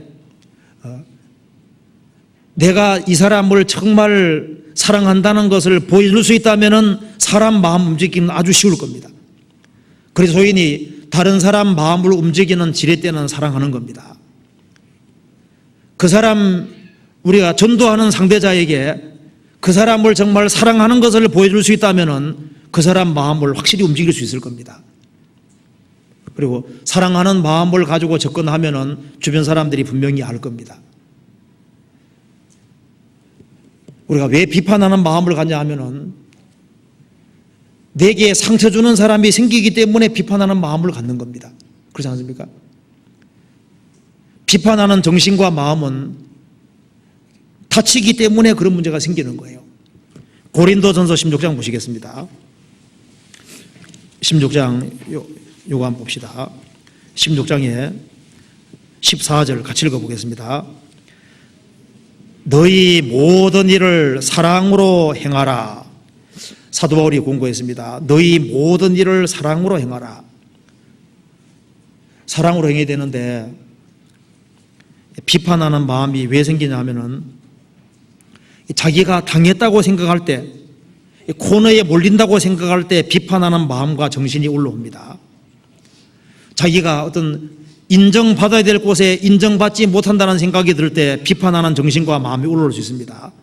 내가 이 사람을 정말 사랑한다는 것을 보여줄 수 있다면 사람 마음 움직이기는 아주 쉬울 겁니다. 그리스도인이 다른 사람 마음을 움직이는 지렛대는 사랑하는 겁니다. 그 사람, 우리가 전도하는 상대자에게 그 사람을 정말 사랑하는 것을 보여줄 수 있다면 그 사람 마음을 확실히 움직일 수 있을 겁니다. 그리고 사랑하는 마음을 가지고 접근하면 주변 사람들이 분명히 알 겁니다. 우리가 왜 비판하는 마음을 갖냐 하면은 내게 상처 주는 사람이 생기기 때문에 비판하는 마음을 갖는 겁니다. 그렇지 않습니까? 비판하는 정신과 마음은 다치기 때문에 그런 문제가 생기는 거예요. 고린도전서 16장 보시겠습니다. 16장 요거 한번 봅시다. 16장에 14절 같이 읽어보겠습니다. 너희 모든 일을 사랑으로 행하라. 사도 바울이 공고했습니다. 너희 모든 일을 사랑으로 행하라. 사랑으로 행해야 되는데 비판하는 마음이 왜 생기냐 하면은 자기가 당했다고 생각할 때, 코너에 몰린다고 생각할 때 비판하는 마음과 정신이 올라옵니다. 자기가 어떤 인정받아야 될 곳에 인정받지 못한다는 생각이 들 때 비판하는 정신과 마음이 올라올 수 있습니다.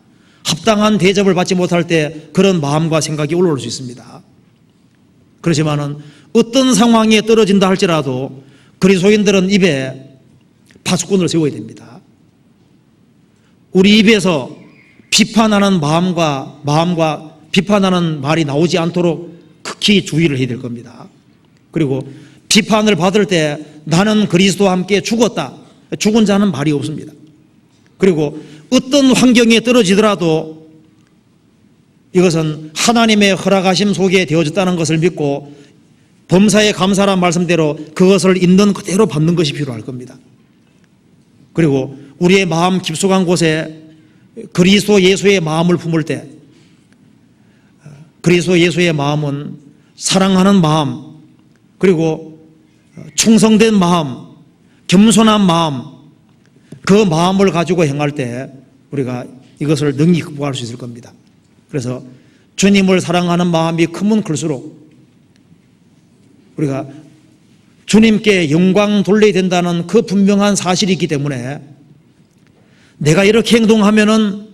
합당한 대접을 받지 못할 때 그런 마음과 생각이 올라올 수 있습니다. 그렇지만은 어떤 상황에 떨어진다 할지라도 그리스도인들은 입에 파수꾼을 세워야 됩니다. 우리 입에서 비판하는 마음과 비판하는 말이 나오지 않도록 극히 주의를 해야 될 겁니다. 그리고 비판을 받을 때 나는 그리스도와 함께 죽었다. 죽은 자는 말이 없습니다. 그리고 어떤 환경에 떨어지더라도 이것은 하나님의 허락하심 속에 되어졌다는 것을 믿고 범사에 감사란 말씀대로 그것을 있는 그대로 받는 것이 필요할 겁니다. 그리고 우리의 마음 깊숙한 곳에 그리스도 예수의 마음을 품을 때 그리스도 예수의 마음은 사랑하는 마음, 그리고 충성된 마음, 겸손한 마음, 그 마음을 가지고 행할 때 우리가 이것을 능히 극복할 수 있을 겁니다. 그래서 주님을 사랑하는 마음이 크면 클수록 우리가 주님께 영광 돌려야 된다는 그 분명한 사실이 있기 때문에 내가 이렇게 행동하면은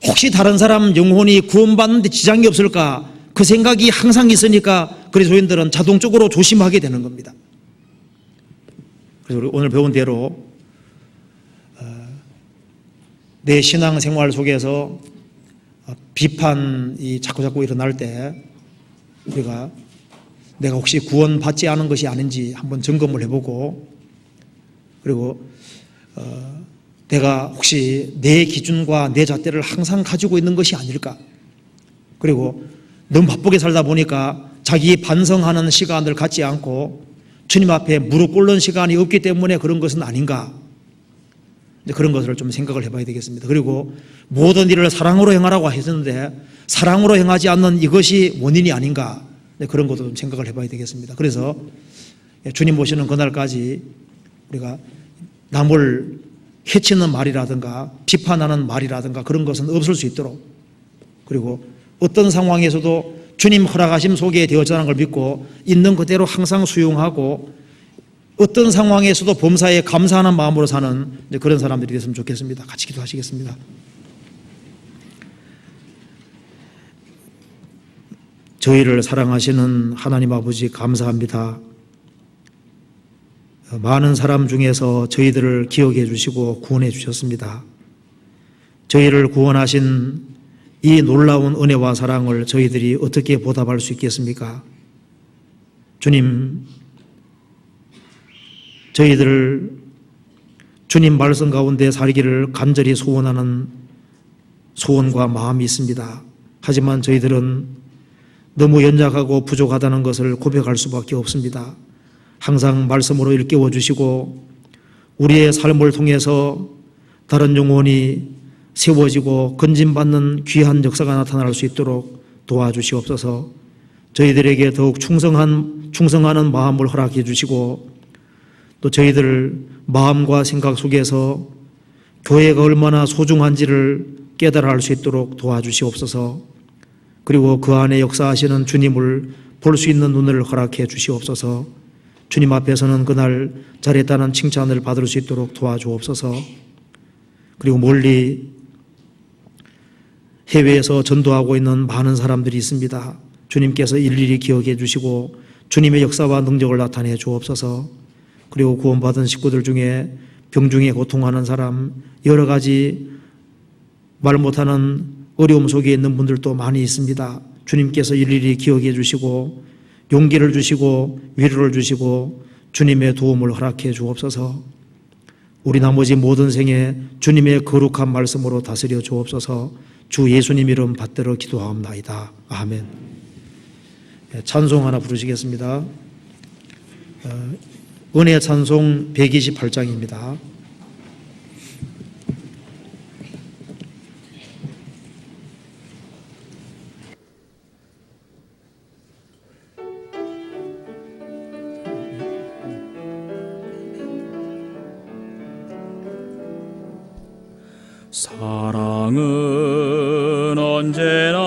혹시 다른 사람 영혼이 구원받는데 지장이 없을까 그 생각이 항상 있으니까 그리스도인들은 자동적으로 조심하게 되는 겁니다. 그래서 우리 오늘 배운 대로 내 신앙생활 속에서 비판이 자꾸자꾸 일어날 때 우리가 내가 혹시 구원받지 않은 것이 아닌지 한번 점검을 해보고, 그리고 내가 혹시 내 기준과 내 잣대를 항상 가지고 있는 것이 아닐까, 그리고 너무 바쁘게 살다 보니까 자기 반성하는 시간을 갖지 않고 주님 앞에 무릎 꿇는 시간이 없기 때문에 그런 것은 아닌가, 그런 것을 좀 생각을 해봐야 되겠습니다. 그리고 모든 일을 사랑으로 행하라고 하셨는데 사랑으로 행하지 않는 이것이 원인이 아닌가, 그런 것도 좀 생각을 해봐야 되겠습니다. 그래서 주님 오시는 그날까지 우리가 남을 해치는 말이라든가 비판하는 말이라든가 그런 것은 없을 수 있도록, 그리고 어떤 상황에서도 주님 허락하심 속에 되어졌다는 걸 믿고 있는 그대로 항상 수용하고 어떤 상황에서도 범사에 감사하는 마음으로 사는 그런 사람들이 됐으면 좋겠습니다. 같이 기도하시겠습니다. 저희를 사랑하시는 하나님 아버지 감사합니다. 많은 사람 중에서 저희들을 기억해 주시고 구원해 주셨습니다. 저희를 구원하신 이 놀라운 은혜와 사랑을 저희들이 어떻게 보답할 수 있겠습니까? 주님, 저희들 주님 말씀 가운데 살기를 간절히 소원하는 소원과 마음이 있습니다. 하지만 저희들은 너무 연약하고 부족하다는 것을 고백할 수밖에 없습니다. 항상 말씀으로 일깨워 주시고 우리의 삶을 통해서 다른 영혼이 세워지고 건진받는 귀한 역사가 나타날 수 있도록 도와주시옵소서. 저희들에게 더욱 충성하는 마음을 허락해 주시고 또 저희들 마음과 생각 속에서 교회가 얼마나 소중한지를 깨달아 알 수 있도록 도와주시옵소서. 그리고 그 안에 역사하시는 주님을 볼 수 있는 눈을 허락해 주시옵소서. 주님 앞에서는 그날 잘했다는 칭찬을 받을 수 있도록 도와주옵소서. 그리고 멀리 해외에서 전도하고 있는 많은 사람들이 있습니다. 주님께서 일일이 기억해 주시고 주님의 역사와 능력을 나타내 주옵소서. 그리고 구원받은 식구들 중에 병중에 고통하는 사람, 여러 가지 말 못하는 어려움 속에 있는 분들도 많이 있습니다. 주님께서 일일이 기억해 주시고 용기를 주시고 위로를 주시고 주님의 도움을 허락해 주옵소서. 우리 나머지 모든 생에 주님의 거룩한 말씀으로 다스려 주옵소서. 주 예수님 이름 받들어 기도하옵나이다. 아멘. 찬송 하나 부르시겠습니다. 은혜 찬송 128장입니다. 사랑은 언제나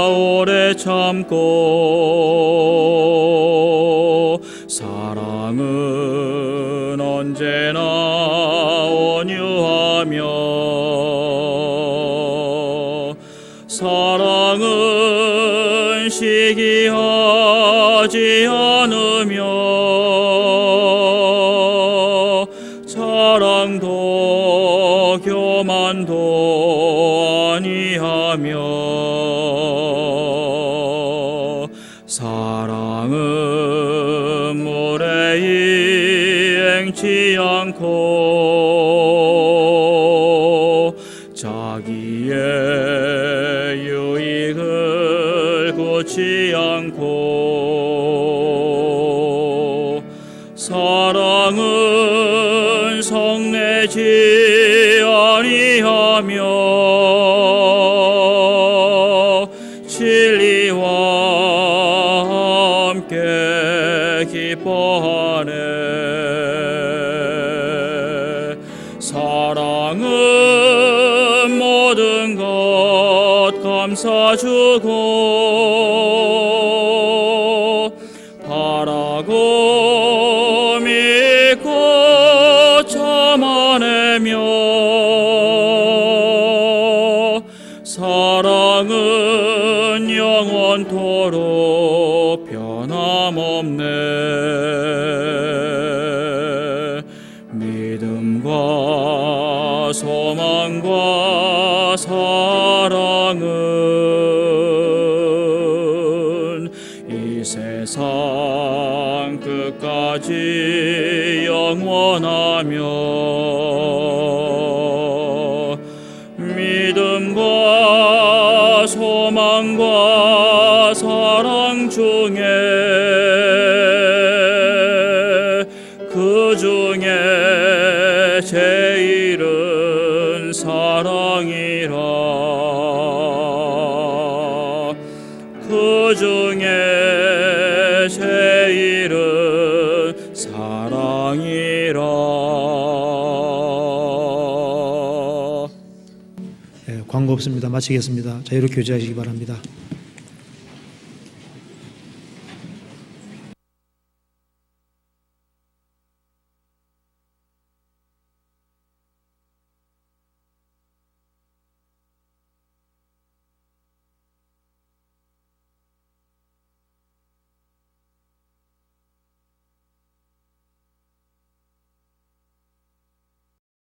오래 참고 사랑은 언제나 온유하며 사랑은 시기하지 않으며 자랑도 교만도 아니하며 사랑은 물에 이행치 않고 자기의 유익을 구치 않고 사랑은 성내지 아니하며 진리와 함께 기뻐하네. 사랑은 모든 것 감사주고 바라고 믿고 참아내며 사랑은 영원토록 변함없네. 믿음과 소망과 사랑은 이 세상 끝까지 영원하며 믿음과 소망과 사랑 중에 그 중에 제일은 사랑이라. 그 중에 제일은 사랑이라. 광고 없습니다. 마치겠습니다. 자유롭게 교제하시기 바랍니다.